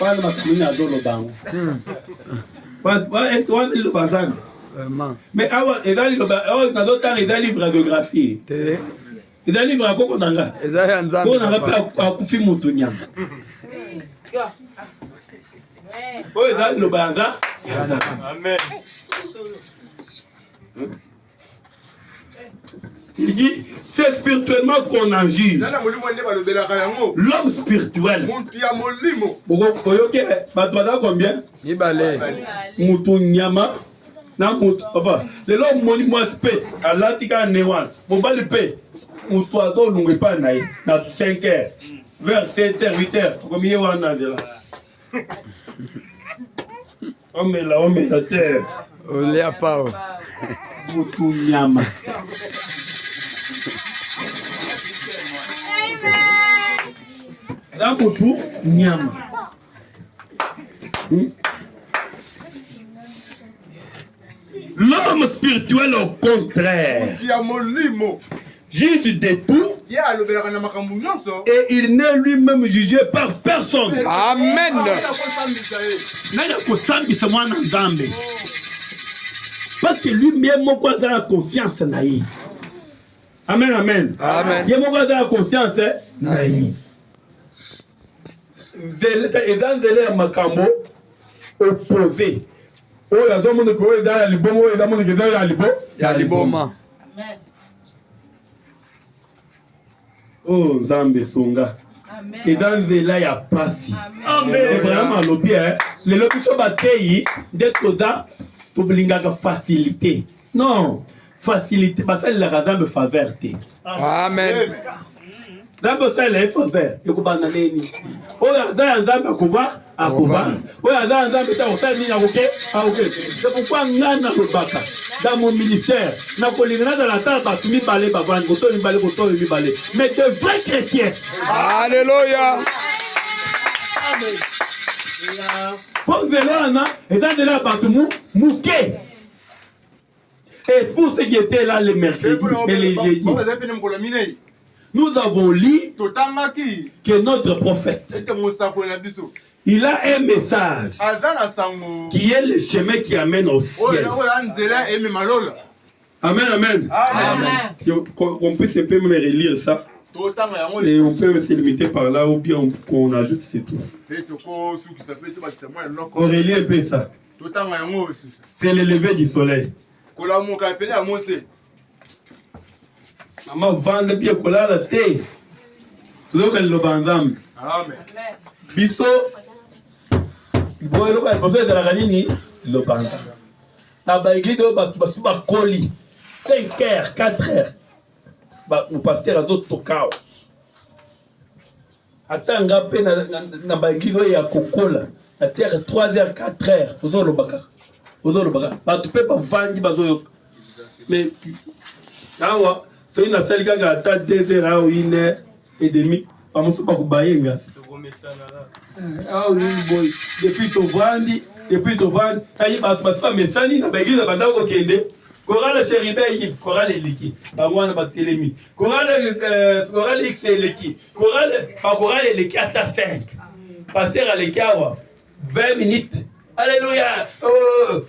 Wana makamini azolobango. Wana liloba nzambe. Vraiment. Mais awa ezali loba oyo nazotanga ezali livre biographie. Eza livre ya koko nanga. Eza ya nzambe. Koko nanga pe akufi mutu nyama. Oyo eza liloba ya nzambe. Amen. Il dit, c'est spirituellement qu'on en juge. L'homme spirituel. Oyoke, bato combien? Ibale. Mutu nyama. Na mutu, papa. Le l'homme moni mwasi pe, alatika newans. Mobali pe. Mutu azo lungwe pa na ye. Na 5 heures. Vers 7 heures, 8 heures. Combien wana de là? On met la terre. Olea pao. Mutu nyama. Dans mutu nyama. L'homme spirituel au contraire. Juge de tout. Et il n'est lui-même jugé par personne. Amen. Parce que lui-même, mon a la confiance. Amen, amen. Amen. Il y a mon la confiance. Et dans les makambo opposé. Oh, il y a des gens qui ont dans l'alibom, il y a des gens qui ont dans l'alibom. Il y a l'iboma. Amen. Oh, Zambé Songa. Et dans là, il y a passi. Amen. Et vraiment, les lobbies sont battus d'être là, tu as facilité. Non, facilité, parce que la raison de faveur. Amen. D'abord, ça, il est faveur. Il faut pas en aller. Oh, il y a des gens qui ont à Kouba. Oh, il y a des gens qui ont c'est pourquoi on a dans mon ministère, dans la table, mais de vrais chrétiens. Alléluia. Pour que là, et dans de là, mouké. Et pour ceux qui étaient là le mercredi et les jeudis, nous avons lu que notre prophète, il a un message qui est le chemin qui amène au ciel. Amen, amen. Amen. On peut un peu me relire ça. Et on peut se limiter par là ou bien on ajoute, c'est tout. On relit un peu ça. C'est le lever du soleil. Maman vende bien kola la thé. Look at le banzam. Amen. Biso. Boy, look at le de la ganini. Le banzam. Taba église de basuba koli. 5h, 4h. Bah, ou pasteur à d'autres tokao. Attends, pe na ba église ya kokola. La terre 3h, 4h. Ozo lo baka. Ozo lo baka. Ba tu peux pas vendre bazo. Mais awa. So il a celle qui a atteint 2h à 1h30. Pas mon soupa kubayenga. Ah oui boy. Depuis ton vandi, ayi ba pas mesani na ba église ba ndako kende. Chorale chéribé, chorale eliki. Ba mwana ba telemi. Chorale X eliki. Chorale eliki ata 5. Pasteur aleki awa 20 minutes. Alléluia. Oh.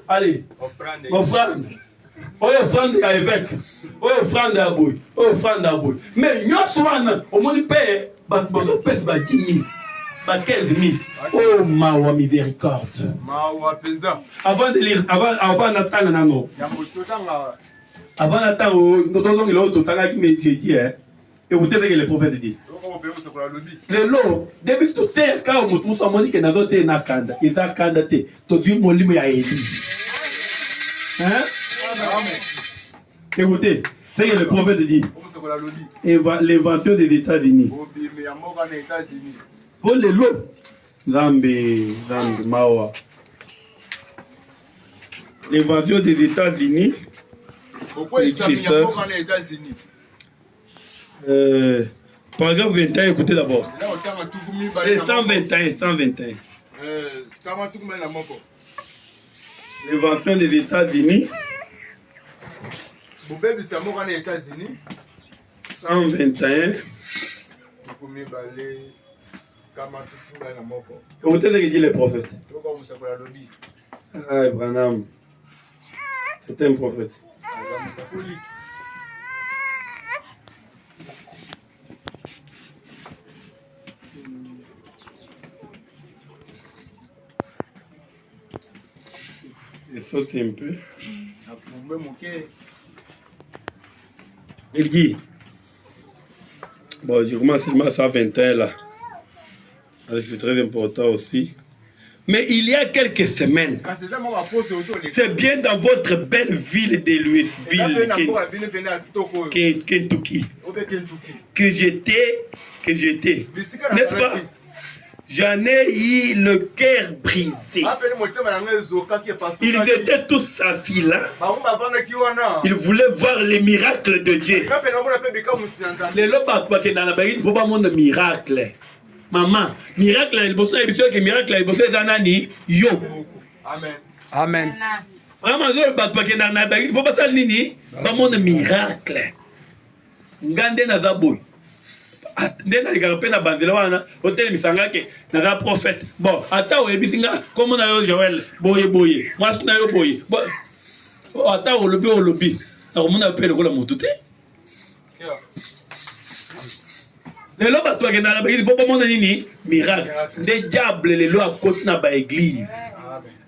Allez. Offrande. Oh, offrande à évêque. Oh, offrande à boy. Oh, offrande à boy. Mais nous sommes au monde paye. Bateau pèse 10 000. 15 000. Oh, ma miséricorde. Avant de lire, avant d'attendre, non. Avant d'attendre, nous avons l'autre temps qui m'a dit, écoutez ce que le prophète dit. Le lot, depuis tout est, quand nous sommes dit que nous avons été na kanda, ils ont candidaté. Tout le monde m'a dit. Hein? Écoutez, c'est ce que le prophète dit. L'invention des États-Unis. Pour les lots, Zambi, Mawa. L'invasion des États-Unis. Pourquoi ils sont mis en États-Unis? Paragraphe 21, écoutez d'abord. 121. L'invention des États-Unis. 121. Écoutez ce que dit le prophète. Ah, Branham. C'est un prophète. Il saute un peu. Il dit. Bon, je commence seulement à 121 là. C'est très important aussi. Mais il y a quelques semaines, c'est bien dans votre belle ville de Louisville, Kentucky, que j'étais, n'est-ce pas? J'en ai eu le cœur brisé. Ils étaient tous assis là. Ils voulaient voir les miracles de Dieu. Les lobes qui dans la baguette, il faut pas montrer miracle. Maman, miracle, il faut que miracle, il faut que yo. Amen. Amen. Vraiment, il faut pas ça nini, pas montrer miracle. Ngande na zaboy. Ndena likarpe na banzela wana hotel misanga ke na prophète. Bon, ata o ebisinga comme na yo Joël, boye boye. Moi na yo boye. Ata o lobi. Na komona pe lokola mutu te. Les lois bato ke na la baïs papa mona nini miracle. Des diables les lois côté na ba église.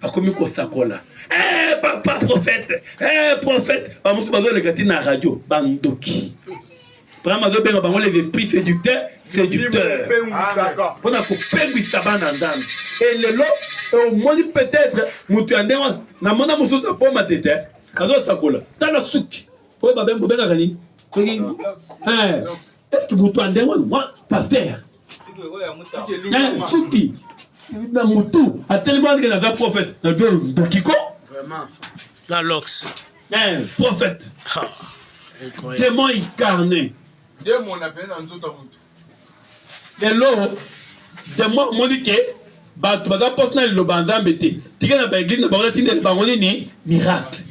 Akomi ko sakola. Papa prophète. Prophète. Ba musu bazo le kati na radio bandoki. Vraiment, les esprits séducteurs. Pour et le lot, au moins peut-être, est-ce que vous avez moi, pasteur? Prophète. Vraiment. La Lox. Prophète. Démon incarné. Les lots, démon m'ont dit que baza poste na le banzambe te. Tika na ba église na ba tinde le bango ni miracle.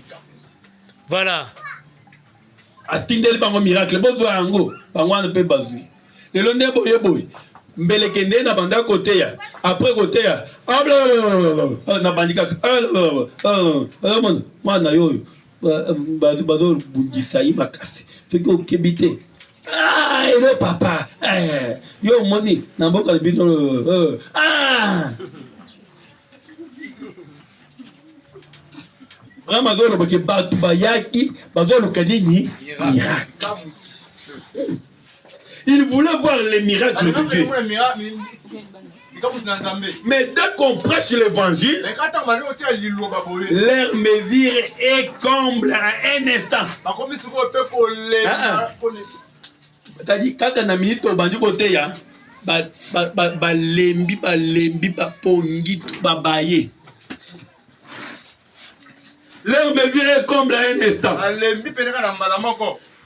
Voilà. Atinde le bango miracle. Bozo yango bango na pe bazui. Le londe boye. Mbele kende na banda côté ya. Après côté ya. Na bandika. Mana yo. Bazo bungisa yi makasi. Ce que okebite. Hello papa. Yo moni na mboka le bino. Vraiment zo lo ke batu bayaki, bazo lo kanini miracle. Il voulait voir les miracles de Dieu. Mais dès qu'on prêche l'évangile, leur mesure est comble à un instant. C'est-à-dire, quand on a mis au bandu côté, balembi, pongi, babaye. Leur mesure est comble à un instant.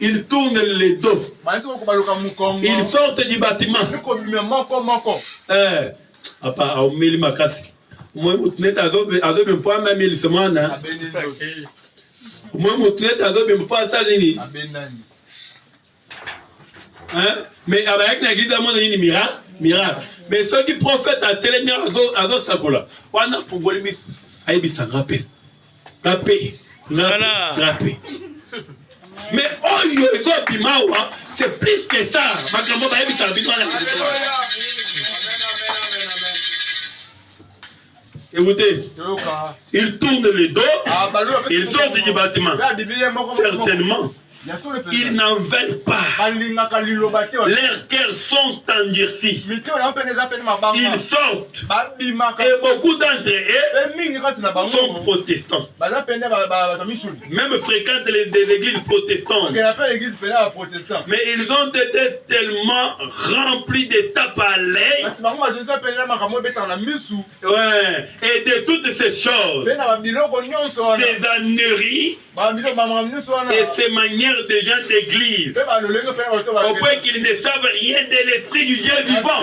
Ils tournent les dos. Ils sortent du bâtiment. Papa, au milieu ma casse. Moi, vous tenez à deux points, même il se mène. Moi, vous tenez à deux points, ça, mais avec l'église, il y a miracle. Mais ceux qui prophètent à télé, à deux sacola. On a football, mais il y a rapé. Mais c'est plus que ça. Écoutez, ils tournent les dos, ils sortent du bâtiment. Certainement, ils n'en veulent pas. Leurs cœurs sont endurcis. Ils sortent. Et beaucoup d'entre eux sont protestants. Même fréquentent des églises protestantes. Mais ils ont été tellement remplis de tape à l'œil. Ouais. Et de toutes ces choses, ces âneries et ces manières de gens d'église, au point qu'ils ne savent rien de l'esprit du Dieu vivant.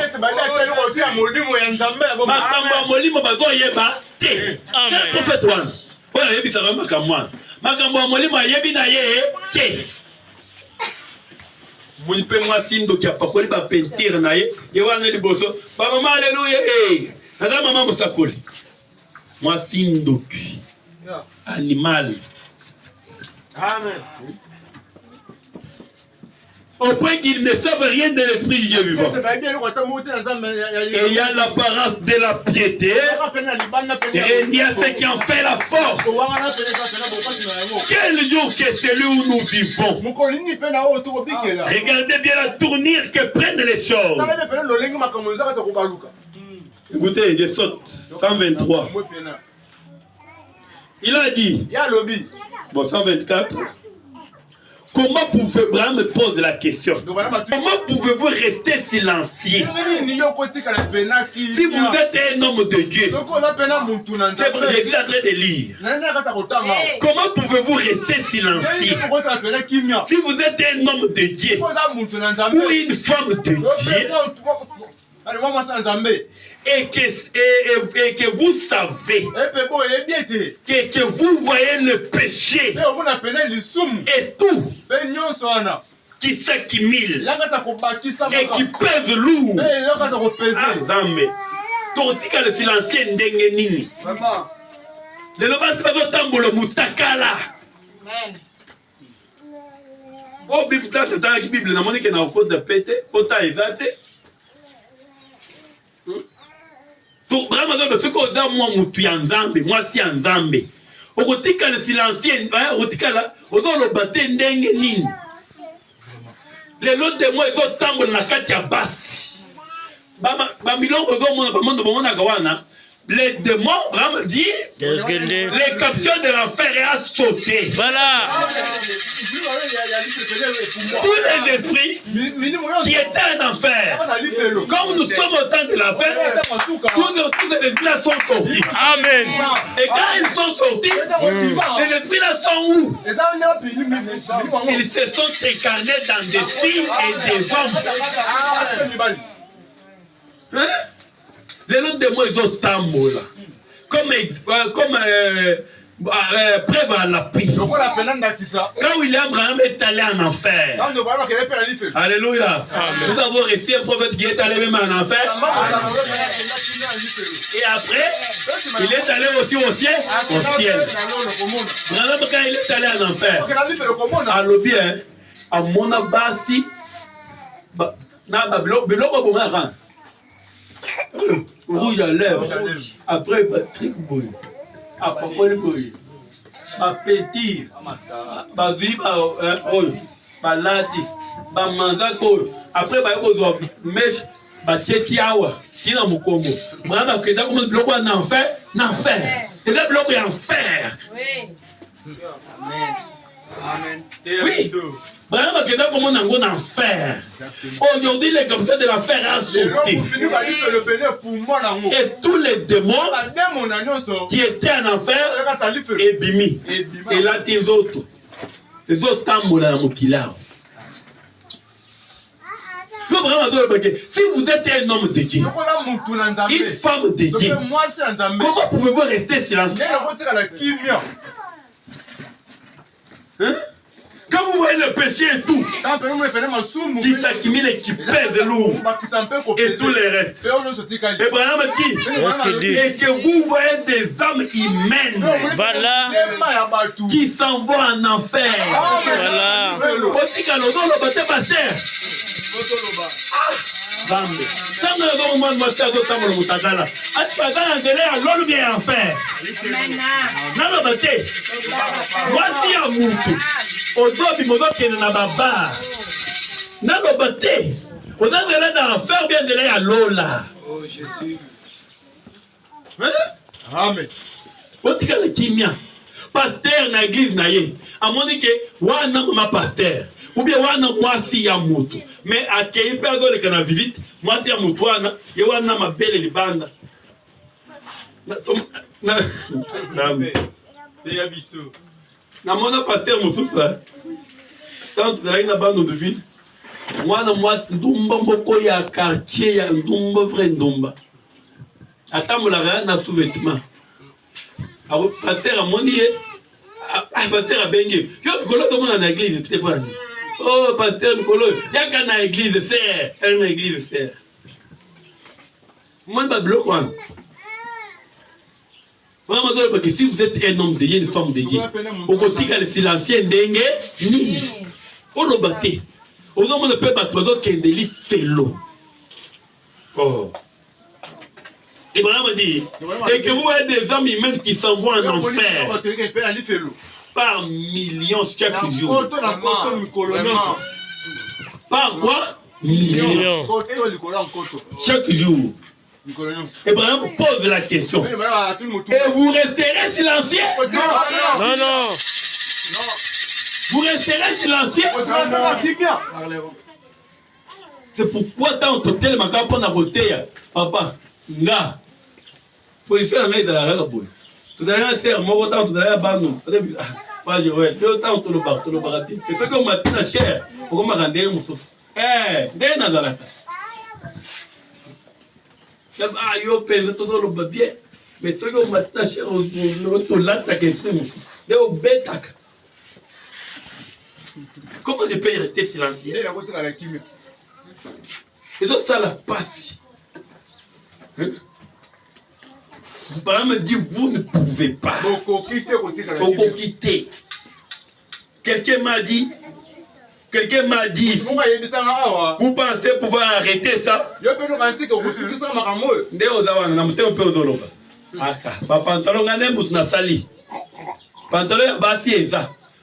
Animal. Amen. Au point qu'ils ne savent rien de l'esprit du Dieu vivant. Et il y a l'apparence de la piété. Et il y a ce qui en fait la force. Quel jour que celui où nous vivons. Regardez bien la tournure que prennent les choses. Écoutez, je saute. 123. Il a dit. Bon, 124. Comment pouvez-vous, Abraham me pose la question, comment pouvez-vous rester silencieux? Si vous êtes un homme de Dieu, c'est vrai, Jésus est en train de lire. Comment pouvez-vous rester silencieux? Si vous êtes un homme de Dieu ou une femme de Dieu, et que vous savez que vous voyez le péché et tout qui s'accumule et qui pèse lourd, totika le silencieux ndenge nini lelo basi bazotambola mutakala. O Bible place dans la Bible na moni ke na okode pete pota ezate to vraiment zo ce ko za moi mutu ya nzambe moi si ya nzambe okotika le silencieux okotika ozoloba te ndenge nini lelo de moi ezotambola na kati ya basi les démons, Abraham dit, les captions de l'enfer a sauté. Voilà. Tous les esprits qui étaient en enfer, comme nous sommes au temps de l'enfer, tous ces esprits-là sont sortis. Amen. Et quand ils sont sortis, ces esprits-là sont où? Ils se sont incarnés dans des filles et des hommes. Hein? Les autres démons, ils ont tambola. Comme preuve à l'appui. Quand William Branham est allé en enfer. Alléluia. Nous avons reçu un prophète qui est allé même en enfer. Et après, il est allé aussi au ciel. Au ciel. Branham, quand il est allé en enfer, à l'objet, à mon abassi, rouge à lèvres, après Patrick Boy, après Paul Boy, Petit, Babi, Balati, Bamanzako, après Bayo, Mesh, Batietiawa, qui n'a mon combo. Bravo, que ça commence bloquer en enfer, l'enfer. Et là, bloquer en fer. Oui. Amen. Oui. Bravo, que ça commence en enfer. Aujourd'hui, les comme ça de l'enfer a sauté. Et tous les démons qui étaient en enfer, et bimi. Et là, les autres tambours dans mon kilard. Si vous êtes un homme de Dieu, une femme de Dieu, comment pouvez-vous rester silencieux? Hein? Quand vous voyez le péché et tout, qui s'accumule et qui pèse lourd, et tout les restes. Abraham dit, et que vous voyez des âmes humaines, voilà, qui s'en vont en enfer. Voilà. Aujourd'hui, mon autre qui est dans la barre. Naloba te. On a de dans l'enfer, bien de là à Lola. Oh Jésus. Amen. On dit que le kimia. Pasteur na église na ye. A mon dit que wana mama pasteur. Ou bien wana moi si ya mutu. Mais accueillir personne qui na visite, moi si ya mutu wana, ye wana ma belle libanda. Na na mon pasteur Moussoufa, quand tu as une bande de ville, moi, Ndumba Mboko ya quartier, ya Ndumba vrai Ndumba. Attends, la reine a sous-vêtement. Alors, pasteur a monié, pasteur a baigné. Yo, Nicolas demande à l'église, tu pas. Oh, pasteur Nicolas, il y a qu'à l'église, c'est une église, c'est. Moi, je vais bloquer. Si vous êtes un homme de Dieu, une femme de Dieu, au quotidien, le silencieux dengue, ni. On le battait. On ne peut pas battre qui est délit félo. Oh. Abraham dit, et que vous avez des hommes humains qui s'en vont en enfer par millions chaque jour. Par quoi? Millions. Chaque jour. Abraham pose la question. Et vous resterez silencieux? Non, non. Vous resterez silencieux. C'est pourquoi tant totel maka pona roteya papa nga position na dans la règle boule tout à l'heure c'est mon temps tout à l'heure bano pas je ouais tout temps tout le barapi c'est ce que matin cher pour comment rendre muso ndé na zala ah yo pèse tout le babie mais toi que matin cher au lata que c'est de au betak comment je peux rester silencieux Il a posé à la chimie. Et donc ça la passe. Vous parlez me dire vous ne pouvez pas. Beaucoup quitter. Quelqu'un m'a dit. Vous pensez pouvoir arrêter ça?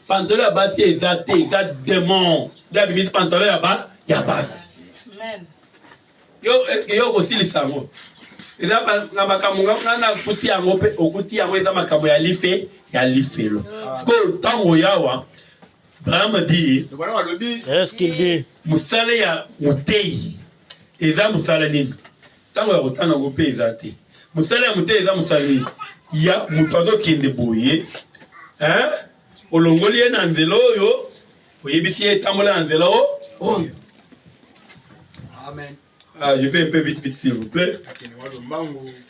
Pantalon ya basi ezate eza démon. D'abord pantalon ya ba ya basi. Amen. Yo est-ce que yo kosilisa ngo? Eza na makambo ngana kuti yango pe okuti yango eza makambo ya lifelo. Parce tango yawa Abraham dit Est-ce qu'il dit? Musala ya mutei eza musala nini? Tango ya kotana ngo pe ezate. Musala ya mutei eza musala nini? Ya mutado kende boye. Olongoli na nzela oyo oyebisi etambola na nzela oyo. Amen. Je fais un peu vite s'il vous plaît.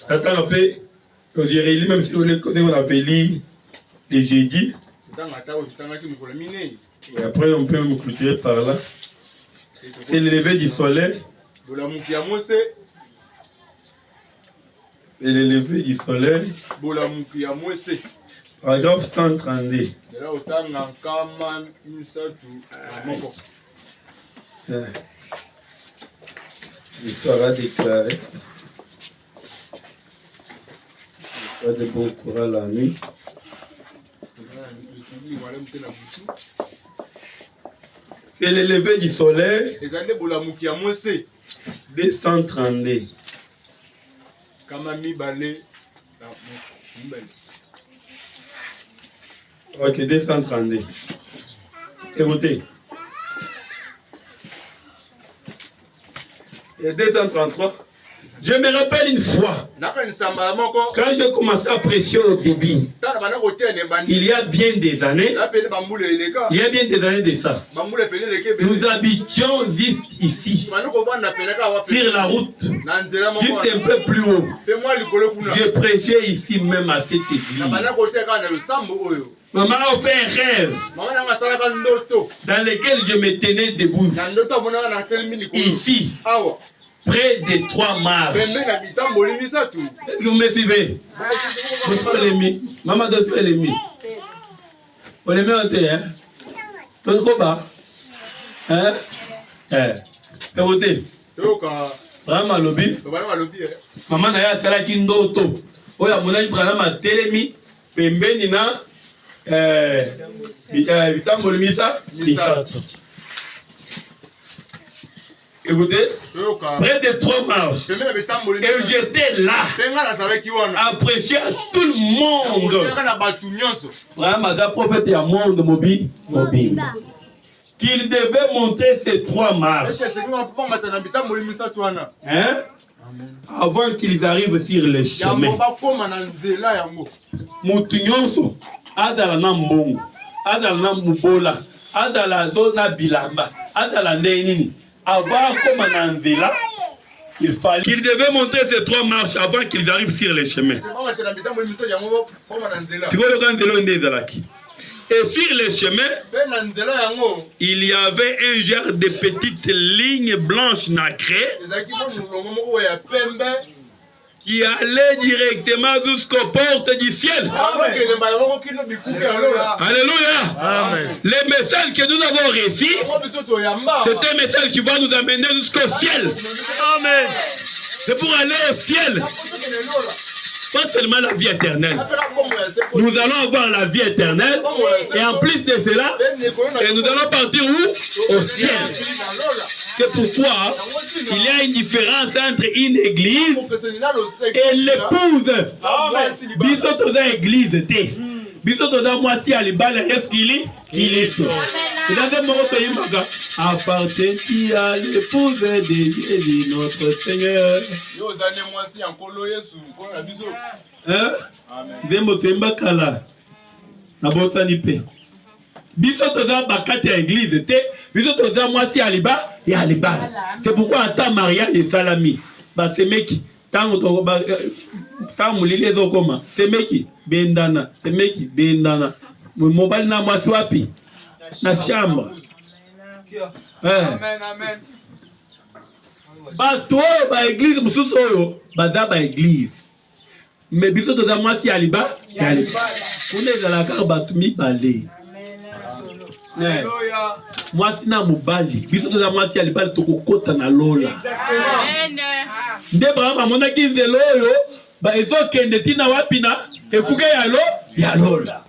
Attends un peu. On dirait même si on appelle les jeudis. Et après on peut me clôturer par là. C'est le lever du soleil. C'est le lever du soleil. Paragraphe 132. L'histoire a déclaré. Pas de bon courage la nuit. C'est le lever du soleil. 232. Ok, 232. Écoutez. Et 233. Je me rappelle une fois, quand j'ai commencé à prêcher au début, il y a bien des années, de ça, nous habitions juste ici, sur la route, juste un peu plus haut. Je prêchais ici même à cette église. Maman a fait un rêve dans lequel je me tenais debout, ici. Près des 3 marches. Est-ce que vous me suivez? Maman doit faire les mis. On les met en terre. Tout trop bas. Hein? Écoutez. Vraiment lobby. Maman n'a pas fait la ndoto. Oya mona ibrana ma telemi. Pembeni na. Vitambo le misa. Écoutez, près de 3 marches. Et j'étais là, à prêcher à tout le monde. Vraiment, le prophète est un monde mobile. Qu'il devait monter ces 3 marches. Hein? Avant qu'ils arrivent sur le chemin. Moutunyonso, Adala na mbongo, Adala na mubola, Adala zona bilamba, Adala ndenini. Avant comme un anzela, il fallait qu'ils devaient monter ces 3 marches avant qu'ils arrivent sur les chemins. Tu vois le grand. Et sur les chemins, il y avait un genre de petites lignes blanches nacrées qui allait directement jusqu'aux portes du ciel. Alléluia. Amen. Le message que nous avons reçu, c'est un message qui va nous amener jusqu'au ciel. Amen. C'est pour aller au ciel. Pas seulement la vie éternelle. Nous allons avoir la vie éternelle. Et en plus de cela, et nous allons partir où? Au ciel. C'est pourquoi il y a une différence entre une église et l'épouse. Bisous dans l'église. Biso toza mwasi ya libala est-ce qu'il est Kristo. Regardez mon autre yimaka. Appartient-il à l'épouse de Jésus notre Seigneur. Yo zane mwasi yankolo Yesu nkolo na biso. Hein? Nzembo temba kala. Na botani pe. Biso toza bakati ya église te. Biso toza mwasi ya liba ya libala. C'est pourquoi ata mariage et salami. Ba semeki tango to ba tango lile zokoma. Semeki bendana. Semeki bendana. Mobali na mwasi wapi? Na chambre. Amen, amen. Bato ba église mususu oyo baza ba église. Mais biso toza mwasi ya liba ya libala. Kuna ezalaka bato mibale. Alléluia. Mwasi na mobali. Biso toza mwasi ya libala tokokota na lola. Amen. Nde Abraham amonaki nzela oyo ba ezokende tina wapi na ekuke ya lola.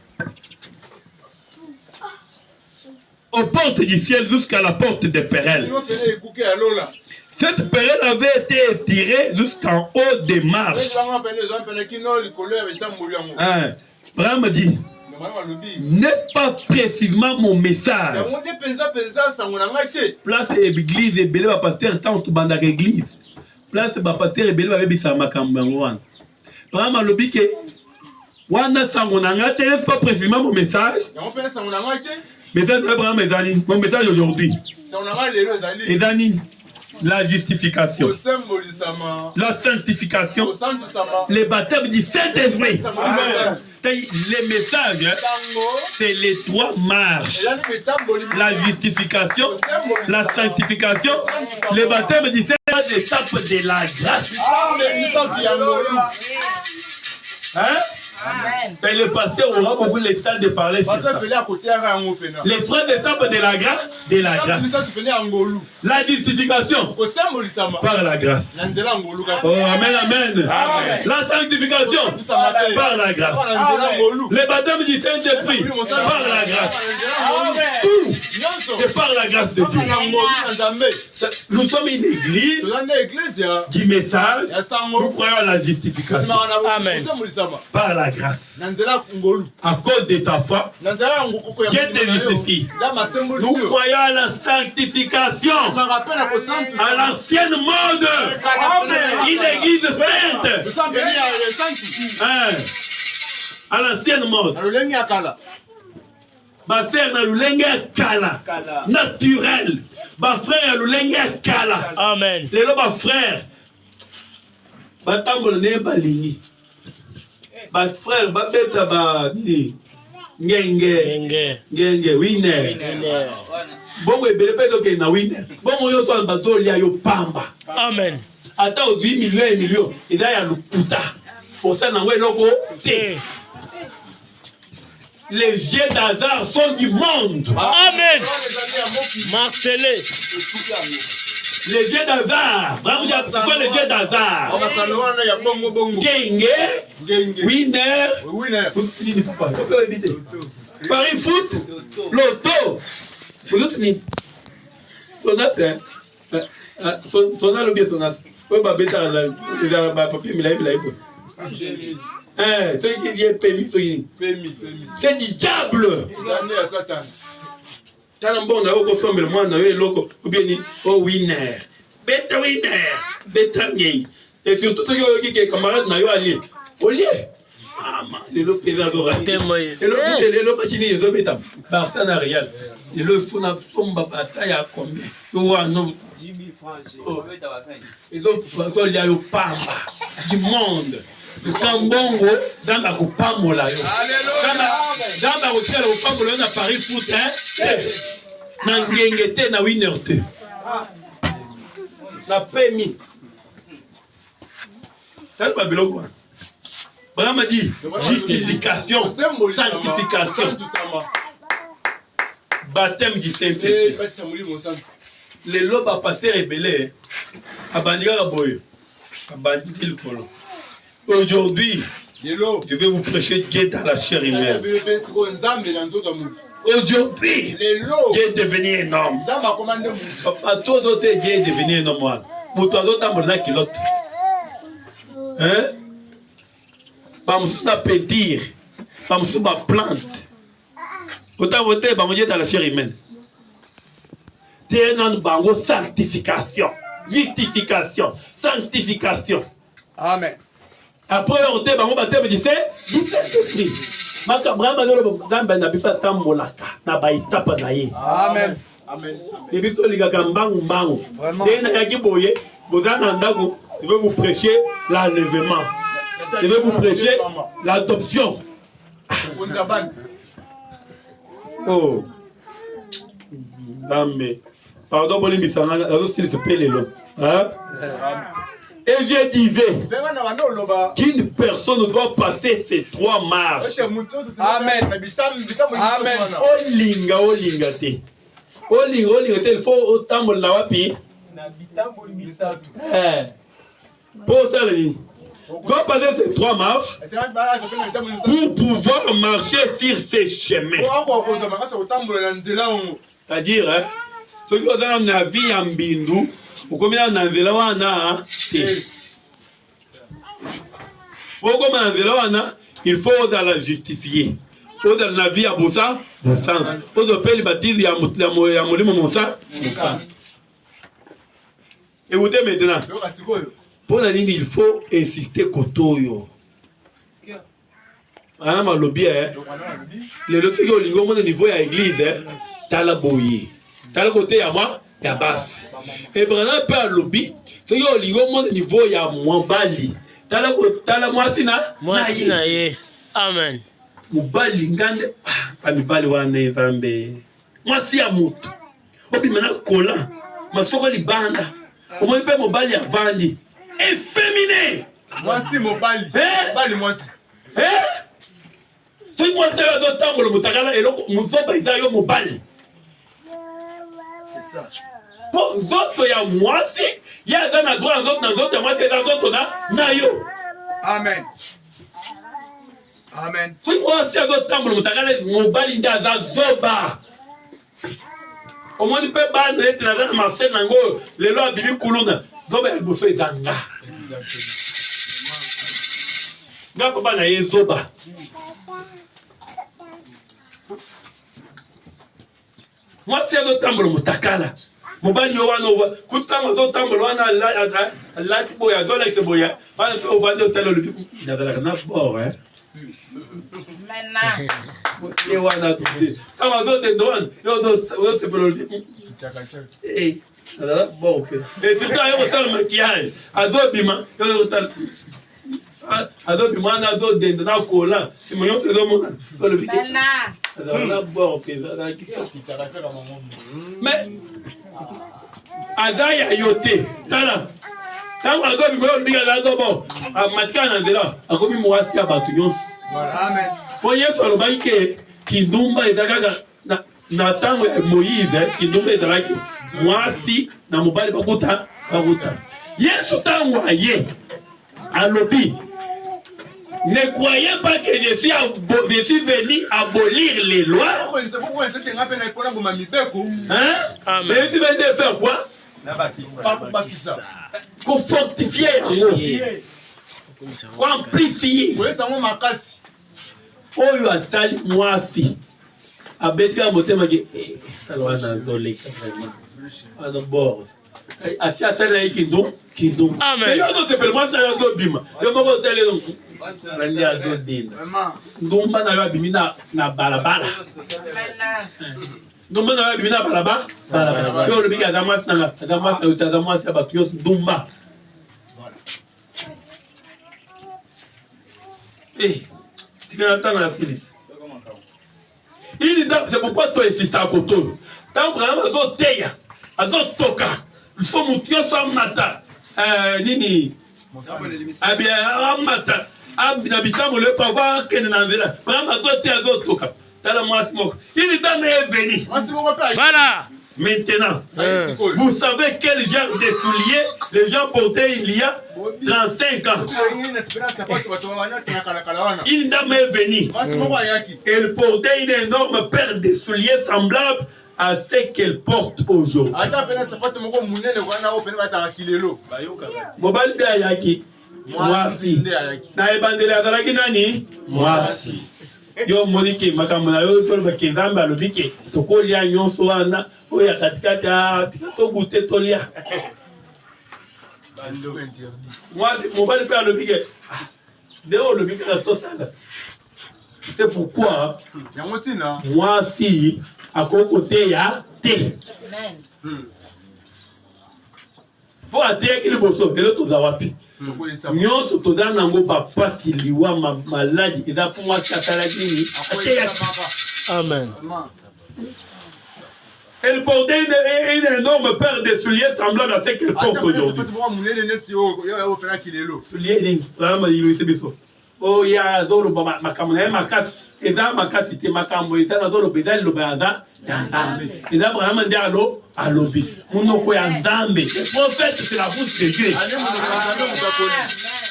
Aux portes du ciel jusqu'à la porte de Pérel. Cette Pérel avait été étirée jusqu'en haut des marches. Abraham dit, n'est-ce pas précisément mon message? Place l'église et belé va pasteur tant tout banda l'église. Place va pasteur et belé va bébisa makambangoan. Abraham a lobby que wana sangonanga n'est-ce pas précisément mon message? Message d'Abraham Ezani, mon message aujourd'hui. Ezani, la justification, la sanctification, le baptême du Saint-Esprit. Les messages, c'est les trois marches. La justification, la sanctification, le baptême du Saint-Esprit, l'étape de la grâce. Hein? Amen. Mais le pasteur aura beaucoup le temps de parler sur ça. Les trois étapes de la grâce, la justification par la grâce. Oh, amen, amen. La sanctification par la grâce. Le baptême du Saint-Esprit par la grâce. Tout c'est par la grâce de Dieu. Nous sommes une église du message. Nous croyons à la justification. Amen. Par la grâce. À cause de ta foi, Dieu te justifie. Nous croyons à la sanctification, à l'ancienne mode, une église sainte, à l'ancienne mode. Ma frère na lulenge kala, naturel. Ma frère na lulenge kala. Amen. Les ba frère, batambolo ne balingi. Ba frère ba beta ba ni ngenge winner. Bongo ebele pedo ke na winner. Bongo yo to bato lia yo pamba. Amen. Ata o 8 millions eza ya lukuta. Pour ça na eloko te. Les jeux d'hasard sont du monde. Amen. Martelé. Les jeux d'hasard. C'est quoi les jeux d'hasard? Genge, winner. Paris foot, loto. Vous autres, Sonas, Sonas, le bien Sonas. Oui, bah, bêta, le papier, mais là, il a eu. Ce qui est permis, c'est du diable. Tant bon, on a au sommet, le monde, on a eu loco, ou bien, oh, winner. Bêta winner, bêta gang. Et surtout, ceux qui sont camarades, on a eu allié. Au lieu. Ah, man, les locs, les adorateurs. Les locs, les locs, Barcelone Real. Les locs, on a tombé à taille à combien? Non. 10 000 francs, ils ont il y a eu Pamba du monde. Le Kambongo, dans la Kupambola. Dans la hôtel au Pambola, on a Paris foot, hein? Nangengete na winner te. La PMI. T'as pas bilo quoi? Abraham a dit justification, sanctification, baptême du Saint-Esprit. Les lobes à pasteur ébélé, à Bandiga Boy, à Bandil Polo. Aujourd'hui, je vais vous prêcher Dieu dans la chair humaine. Aujourd'hui, Dieu est devenu énorme. Papa, toi d'autres, Dieu est devenu énorme. Pour toi d'autres, on a kilote. Hein? Pas me peut dire bamosusu baplante ota vote bango dans la chair humaine te nanu bango sanctification justification sanctification. Amen. Après on te bango baptême du Saint-Esprit makabra bazolo nzambe na biso atambolaka na baitapa na ye. Amen. Amen. Et puis, les gars, mbangu. Je vais vous prêcher l'enlèvement. Je vais vous prêcher l'adoption. Oh. Pardon, et je disais qu'une personne doit passer ces 3 marches. Amen. Amen. Olinga te. Olinga te, il faut autant de la wapi. Pour ça, il doit passer ces 3 marches pour pouvoir marcher sur ces chemins. C'est-à-dire, hein, ceux qui ont la vie en bindu, ou comme il y a un vélo, il faut la justifier. Il faut la vie à Boussa, il faut le baptême à Moussa. Écoutez maintenant. Pour la ligne, il faut insister Kotoyo. Ah, ma lobby, les autres qui ont le niveau à l'église, t'as la boye. T'as le côté à moi, il y a basse. Et pendant pas lobby, ceux qui ont le niveau, il y a moins bali. T'as la moissina. Moissina, amen. Mubali ngande, pas mibali wane zambe. Moissi ya mutu. Obi mena kola. Masoko libanda. Omo fait mobali ya vandi. Efféminé. Moissi mobali. Mobali moissi. Tu moi t'as d'autres temps le mutakala et donc mutoba izayo mobali. C'est ça. Pour d'autres ya moissi, il y a dans la droite dans d'autres moissi dans d'autres na yo. Amen. Amen. Tu moi c'est d'autres temps le mutakala mobali ndaza zoba. Au moins tu peux pas être dans ma scène nango les lois bibi kuluna. Zoba ya boso ezanga. Nga papa na ye zoba. Moi c'est d'autres temps le mutakala. Mobali yo wana over kutanga do tambolo wana la boya do like boya wana to over do talo le ndala na bord hein maintenant ye wana to kama do de doan yo se pelo eh ndala bord et tout ayo sala maquillage azobima yo tal azobima na zo de na kola si mo yo zo mona to le maintenant ndala bord pesa na ki mais Azaya yote tala tango azobi mo binga zazo bo amatika na nzela akomi mwasi ya batu nyonso. Amen. Po Yesu alobaki ke kindumba ezalaka na tango ya Moïse kindumba ezalaki mwasi na mobali bakuta. Yesu tango aye alobi ne croyez pas que je suis venu abolir les lois. Hein? Mais tu vas faire quoi? Pour fortifier, pour amplifier. Oyo atali mwasi abetika motema ke alwana zoleka vraiment ano bord asi asala ikindum amen yo to sepel mwasi na yo bima yo moko tele donc randi azo dina ndumba na yo abimi na balabala ndumba na yo abimi na balabala yo le bika za mwasi na za mwasi ya bato yo ndumba c'est pourquoi toi insistes à côté. Tant que vraiment teya, azo toka, il faut monter sur mata. Nini? Abia mata. N'habitant le pouvoir que n'envela. Vraiment azo teya azo toka. Tala mwasi moko. Il est venu. Voilà. Maintenant, vous savez quel genre de souliers les gens portaient il y a 35 ans. Une dame est venue. Elle portait une énorme paire de souliers semblables à ce qu'elle porte aujourd'hui. Mobile de Ayaki. Mwasi. Na ebandele azalaki nani? Mwasi. Yo monike makamona yo to ba kezamba lobike to ko lia nyonso wana o ya katikati a to goûter to lia. Moi mon va le faire lobike. Deo lobike la to sala. C'est pourquoi moi si à côté ya té. Amen. Pour atteindre le bosso et le to zawapi. Nyonso toza nango papa siliwa maladi eza pour moi katalagini. Amen. Elle portait une énorme paire de souliers semblables à ce qu'elle porte aujourd'hui. Souliers vraiment il est biso. Oh ya zolo ba makamona makasi eza makasi te makambo eza na zolo bedali lo baza ya nzambe. Eza vraiment ndialo alobi. Munoko ya nzambe. Le prophète c'est la bouche de Dieu.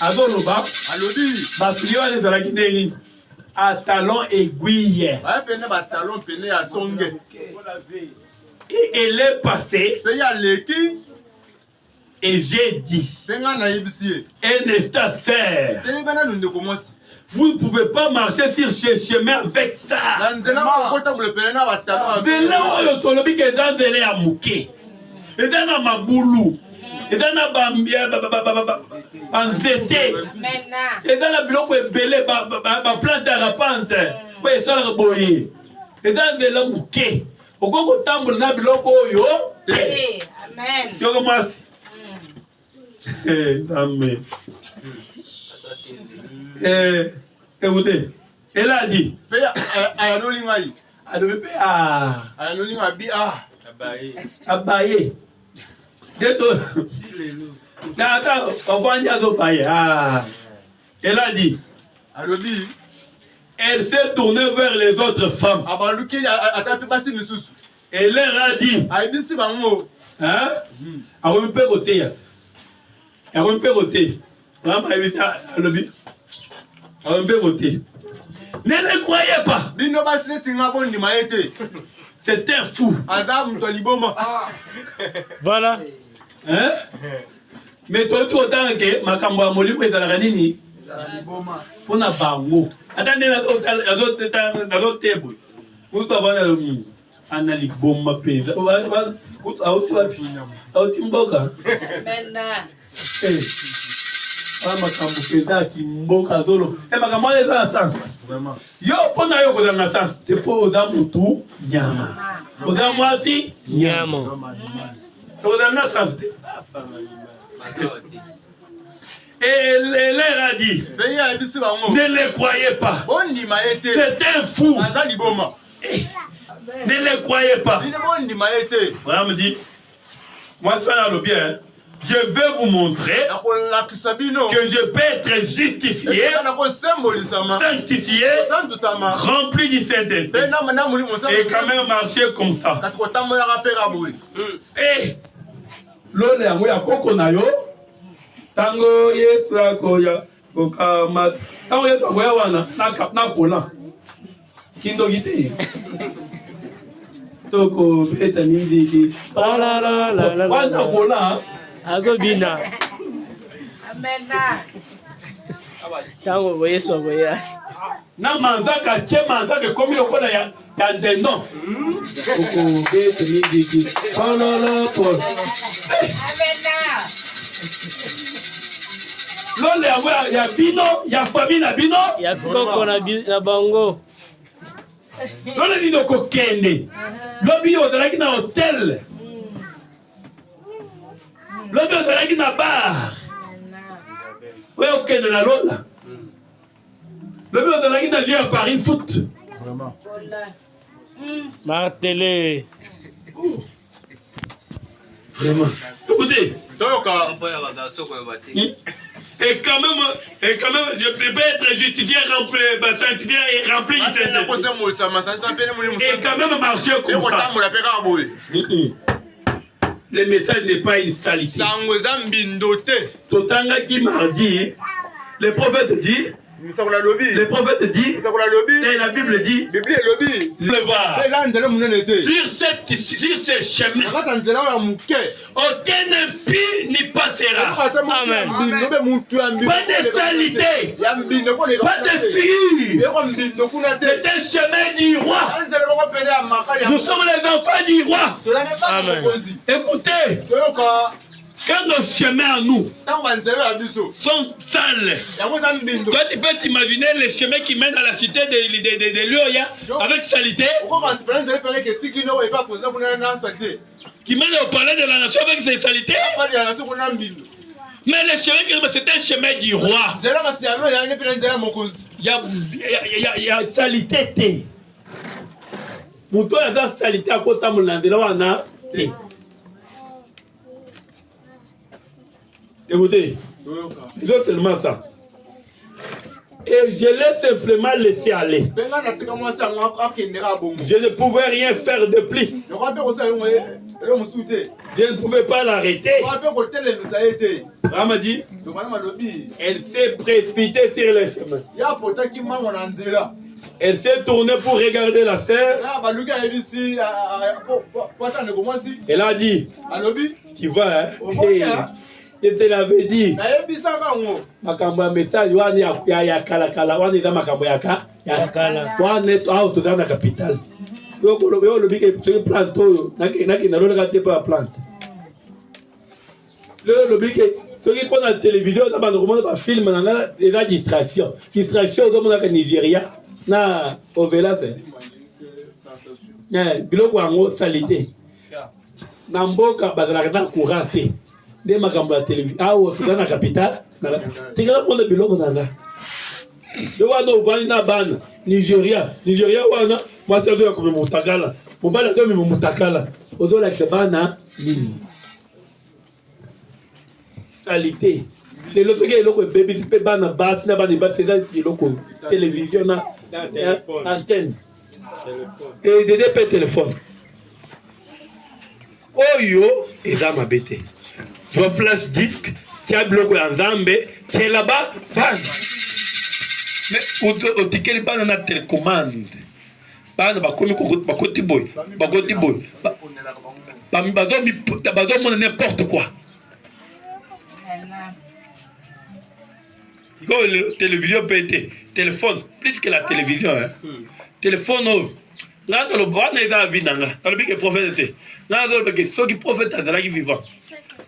Azolo ba alobi ba souliers wana ezalaki ndenge à talon aiguille. Ba pene ba talon pene ya songe. Et elle est passée. Et j'ai dit, un instant faire, vous ne pouvez pas marcher sur ce chemin avec ça. C'est là où le tolobi est dans le amouké. Et dans la maboulou. Et dans la banzete. Et dans la biloko belé, ma plante à rapante. Oui, ça la boye. Et dans le amouké. Au Congo tambour na biloko yo. Amen. Yo commence. Amen. Écoutez, elle a dit. Abaye. Elle a dit. Elle s'est tournée vers les autres femmes. Elle leur a dit. Hein? On peut côté. On peut côté. On peut côté. Ne le croyez pas. C'est un fou. Voilà. Hein? Mais tout autant que ma cambo molimo est à la ranini. Pour na bango. Attendez, les autres tables. Vous avez un aliboma pesa. Autimboka. Ma cambo pesa qui mboka zolo. Et ma cambo est dans la sang. Yo, pour na yo dans la sang. C'est pour aux amutu nyama. Aux amuati Nyama. Aux amuati. Et elle leur a dit, ne le croyez pas. C'est un fou. Ne le croyez pas. Voilà, me dit, moi je suis le bien. Je vais vous montrer que je peux être justifié, sanctifié, rempli du Saint-Esprit. Et quand même marcher comme ça. Et l'on est à Kokonayo. Tango Yesu akoya kokama tango Yesu akoya wana na kola kindo gite toko beta nindi La la la la wana kola azobina Amen. tango Yesu akoya na manzaka che manzaka komi lokola ya ndendo toko beta nindi la la ko Lole ya bino, ya famille na bino, ya koko na bango. Lole bino kokende. Lobi ozalaki na hotel. Lobi ozalaki na bar. Oyo okende na lola. Lobi ozalaki na jeu à Paris foot. Vraiment. Martelé. Vraiment. Écoutez. Et quand même, je peux être justifié, sanctifié et rempli du Saint-Esprit. Et quand même marcher comme ça. Le message n'est pas une saleté. Totanga qui mardi, le prophète dit, Le prophète dit, et la Bible dit, le voir. Sur ce chemin, aucun impie n'y passera. Amen. Pas de salité, pas de fille. C'est un chemin du roi. Nous sommes les enfants du roi. Amen. Écoutez, quand nos chemins à nous sont sales, toi tu peux t'imaginer les chemins qui mènent à la cité de Lyoya avec salité, qui mènent au palais de la nation avec ses salités. Mais le chemin, c'est un chemin du roi. Il y a salité. Mouton a la salité à côté de mon. Écoutez, c'est seulement ça. Et je l'ai simplement laissé aller. Je ne pouvais rien faire de plus. Je ne pouvais pas l'arrêter. Rama dit, elle s'est précipitée sur le chemin. Elle s'est tournée pour regarder la sœur. Elle a dit, tu vas, hein? Je te l'avais dit. Makambo ya message wani ya kala kala wani za makambo ya kala. Wani au to na capital. Yo lo bike to plant to na na lo ka te pa plant. Le bike to ki pona télévision na ba no ba film na eza distraction. Distraction do mona ka Nigeria na ovela c'est. Biloko yango salité. Na mboka bazalaka na courant te. Des makambo ya télévision ah tu dans la capitale tingala monde biloko nanga de wana ovani na bana Nigeria wana mwasi azo ya mutakala mobala azo mutakala ozo la bana nini qualité le loto ke eloko baby pe bana bas na bana bas c'est eloko télévision na antenne et de deux téléphone oyo eza mabete. Soit flash disque, tu as bloqué en Zambé, tu es là-bas, mais au ticket, il n'y a pas de télécommande. Pas de bakoti boy. N'importe quoi. La télévision peut être téléphone, plus que la télévision. Téléphone, là, dans le bois, on est dans la vie. Dans le big prophète, là, dans le big qui prophète, dans la vie vivante.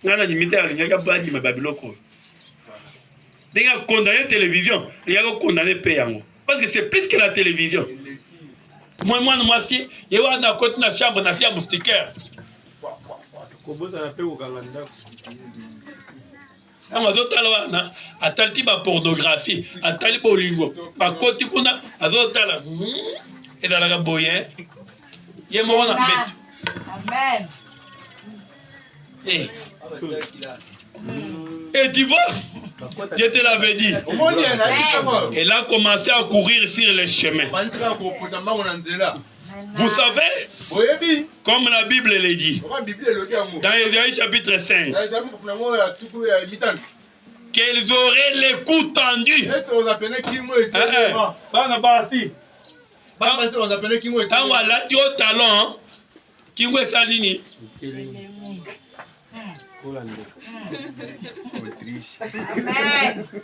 Ngana limité il y a pas dit ma babiloko. Dès qu'on condamne télévision, il y a qu'on condamner payango parce que c'est plus que la télévision. Moi si il y a dans côté na chambre na sia moustiquaire. Kobosa na pe kokanganda. Amazo tala na atalti ba pornographie, atali bolingo. Pa côté kuna azo tala et dans la boyen. Ye mo na bet. Amen. Et tu vois, je te l'avais dit. Elle a commencé à courir sur les chemins. Vous savez, comme la Bible le dit, dans Ésaïe chapitre 5, qu'elles auraient les coups tendus. Quand on l'a dit au talon, qui est salini.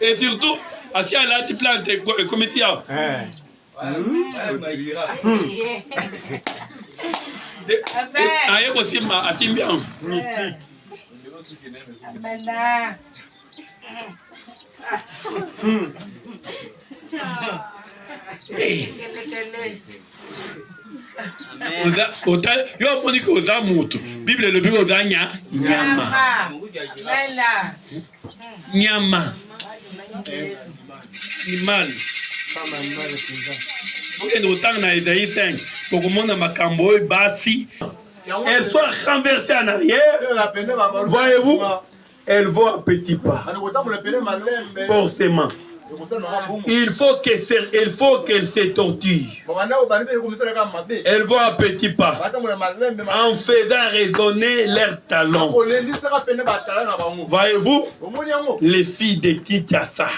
Et surtout, si elle a dit plante, comme tu as. Aïe, aussi, ma attimbian. Yo moniko oza mutu Bible le bigo oza nyama animal okende otanga na Ésaïe 5 pokomona makambo oyo basi elles sont renversées en arrière. Voyez-vous, elles vont à petits pas forcément. Il faut qu'elle se torture. Elles vont à petits pas en faisant résonner leurs talons. Voyez-vous, les filles de Kinshasa,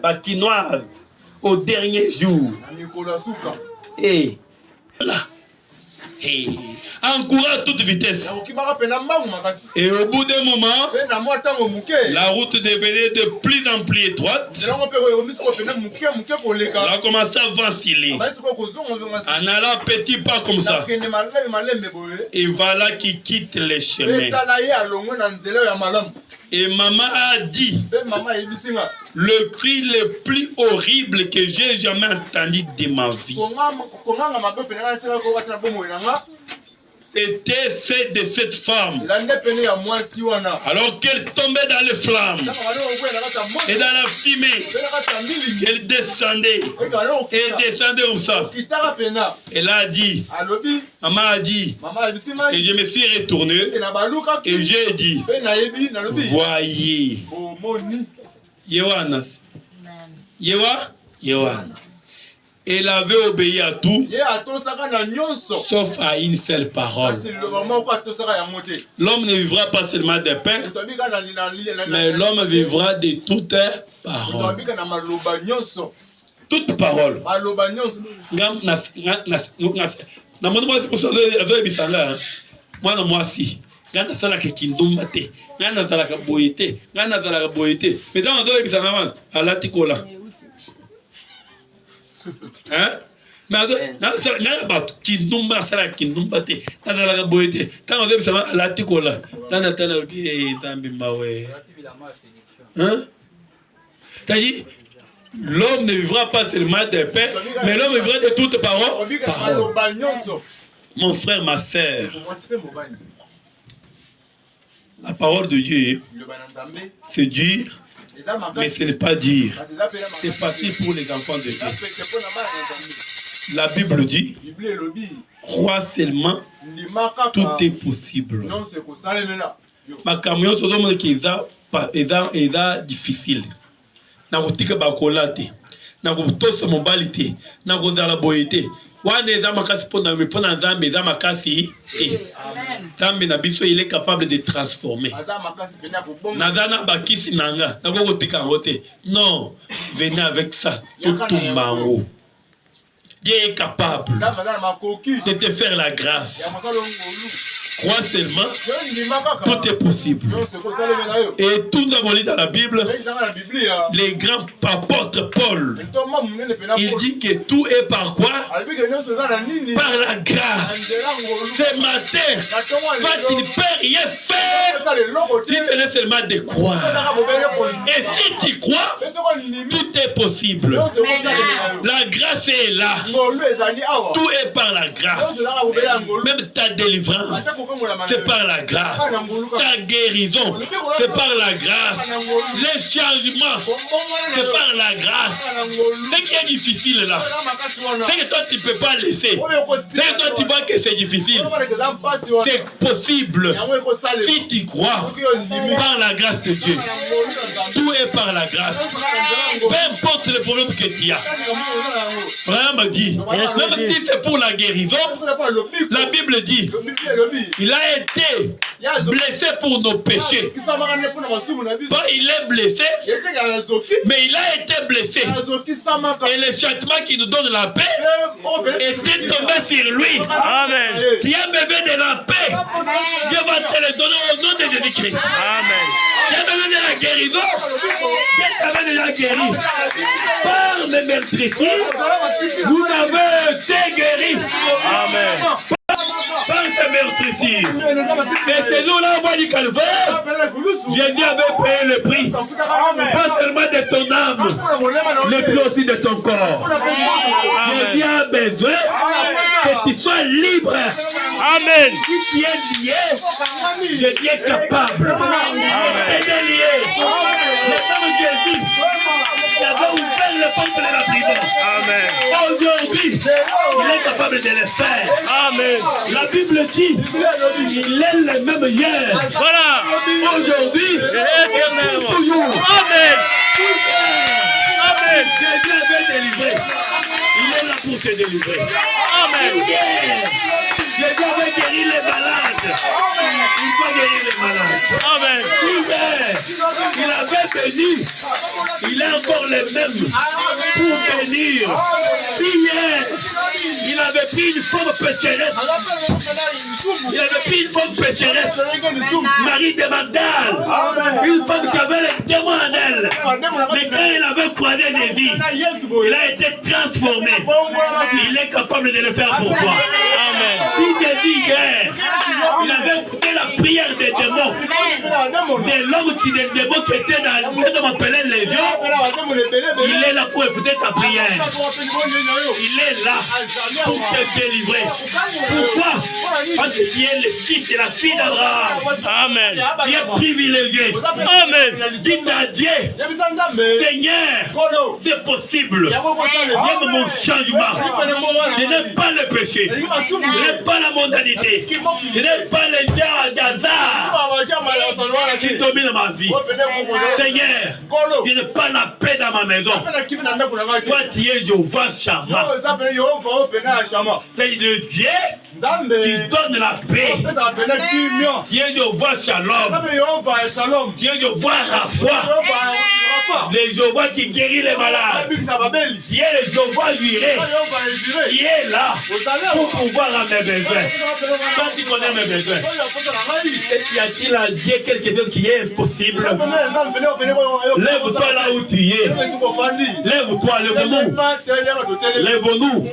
Bakinoise. Au dernier jour. Et là. Et encourage à toute vitesse. Et au bout d'un moment, la route devenait de plus en plus étroite. On a commencé à vaciller. En allant petit pas comme ça. Et voilà qui quitte les chemins. Et maman a dit le cri le plus horrible que j'ai jamais entendu de ma vie. C'était celle de cette femme. Alors qu'elle tombait dans les flammes et dans la fumée, elle descendait et descendait comme ça. Elle a dit, maman a dit, et je me suis retourné et j'ai dit, voyez, Yewanas, Yewana. Elle avait obéi à tout, sauf à une seule parole. L'homme ne vivra pas seulement de pain, mais l'homme vivra de toute parole. Toute parole. Hein? Mais c'est-à-dire, l'homme ne vivra pas seulement de pain, mais l'homme vivra de toutes paroles. Mon frère, ma sœur, la parole de Dieu, c'est dur. Mais ce n'est pas dur. C'est facile pour les enfants de Dieu. La Bible dit, crois seulement, tout est possible. Ma camion, c'est un qui est difficile. Na kotika bakolate, na kotosa mobilité, na kozala boyete. Wana eza makasi pona mepona nzambe eza makasi. Nzambe na biso il est capable de transformer. Nazana bakisi nanga, na kotika ngote. Non, venez avec ça, tout mango. Dieu est capable de te faire la grâce. Crois seulement, tout est possible. Et tout nous avons lu dans la Bible, les grands apôtres Paul, il dit que tout est par quoi? Par la grâce. Ce matin, va-t-il faire rien faire si ce n'est seulement de croire? Et si tu crois, tout est possible. La grâce est là. Tout est par la grâce. Même ta délivrance, c'est par la grâce. Ta guérison, c'est par la grâce. Les changements, c'est par la grâce. Ce qui est difficile là, c'est que toi tu ne peux pas laisser. C'est que toi tu vois que c'est difficile. C'est possible si tu crois par la grâce de Dieu. Tout est par la grâce. Peu importe le problème que tu as. Vraiment dit, même si c'est pour la guérison, la Bible dit, il a été blessé pour nos péchés. Pas il est blessé, mais il a été blessé. Et le châtiment qui nous donne la paix était tombé sur lui. Amen. Tu as besoin de la paix. Dieu va te le donner au nom de Jésus-Christ. Amen. Tu as besoin de la guérison. Dieu t'avait déjà guéri. Par mes meurtrissures, vous avez été guéris. Amen. Par ces meurtrissures. Et ces jours-là, au bois du calvaire, Jésus avait payé le prix. Pas seulement de ton âme, mais plus aussi de ton corps. Jésus a besoin que tu sois libre. Amen. Si tu es lié, Jésus est capable. Et de lier. Le nom de Jésus, qui avait ouvert les portes de la prison. Amen. Aujourd'hui, il est capable de le faire. Amen. La Bible dit, il est le même hier. Voilà. Aujourd'hui, Et éternellement. toujours. Amen. Amen. Jésus avait délivré. Il est là pour te délivrer. Amen. Dieu veut guérir les malades. Il va guérir les malades. Amen. Il avait béni. Il a encore les mêmes pour bénir. Hier, il avait pris une femme pécheresse. Il avait pris une femme pécheresse. Marie de Magdale. Une femme qui avait les démons en elle. Mais quand il avait croisé Jésus, il a été transformé. Il est capable de le faire pour toi. Amen. Si Jésus hier, il avait écouté la prière des démons. De l'homme qui était dans ce qu'on appelait les lions. Il est là pour écouter ta prière. Il est là pour te délivrer. Pourquoi? Parce que tu es le fils et la fille d'Abraham. Amen. Tu es privilégié. Amen. Dites à Dieu, Seigneur, c'est possible. J'aime mon changement. Je n'ai pas le péché. Je n'ai pas la mondalité. Je n'ai pas les gens d'hasard qui dominent ma vie. Seigneur, je n'ai pas la paix dans ma maison. Toi, tu es Jéhovah Shammah. C'est le Dieu qui donne la paix. Tu es Jéhovah Shalom. Tu es Jéhovah Rapha. Le Jéhovah qui guérit les malades. Tu es le Jéhovah Jireh. Qui est là pour pouvoir à mes besoins. Toi, tu connais mes besoins. Et y a-t-il à Dieu quelque chose qui est impossible? Lève-toi là où tu es. Lève-toi, lève-nous. Lève-nous.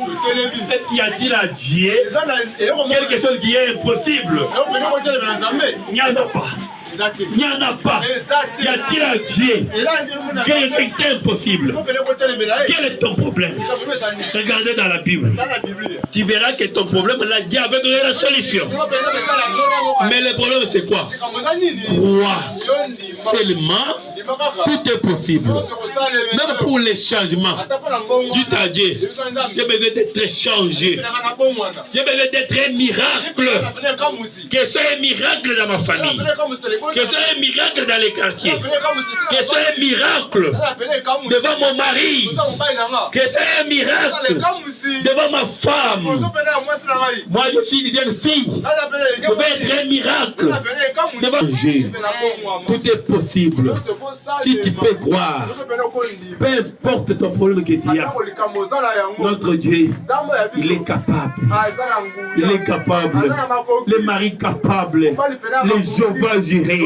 Et y a-t-il à Dieu quelque chose qui est impossible? Il n'y en a pas. Il n'y en a pas. Y a-t-il un Dieu? Quel est impossible? Quel est ton problème? Regardez dans la Bible. Tu verras que ton problème, là, Dieu avait donné la solution. Mais le problème, c'est quoi? Crois seulement. Tout est possible. Même pour les changements. Dites à Dieu, j'ai besoin d'être changé. J'ai besoin d'être un miracle. Que ce soit un miracle dans ma famille. Que ce soit un miracle dans les quartiers. Que ce soit un miracle devant mon mari. Que ce soit un miracle devant ma femme. Moi, je suis une jeune fille. Je veux être un miracle devant Dieu. Tout est possible. Si tu peux croire, peu importe ton problème que tu as, notre Dieu, il est capable. Il est capable. Le mari capable. Le Jéhovah Jireh.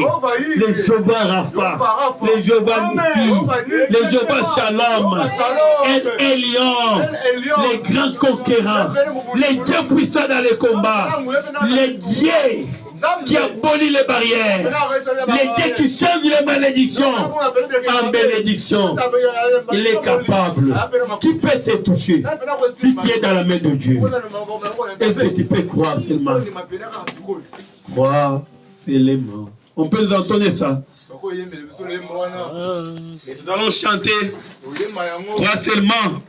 Le Jéhovah Rapha. Le Jéhovah Nissi. Le Jéhovah Shalom. El Elyon. Les grands conquérants. Les dieux puissants dans les combats. Les dieux qui abolit les barrières, les dieux qui changent les malédictions en bénédiction. Il est capable. Qui peut se toucher si tu es dans la main de Dieu? Est-ce que tu peux croire seulement? Croire seulement. On peut nous entendre ça. Et nous allons chanter. Croire seulement.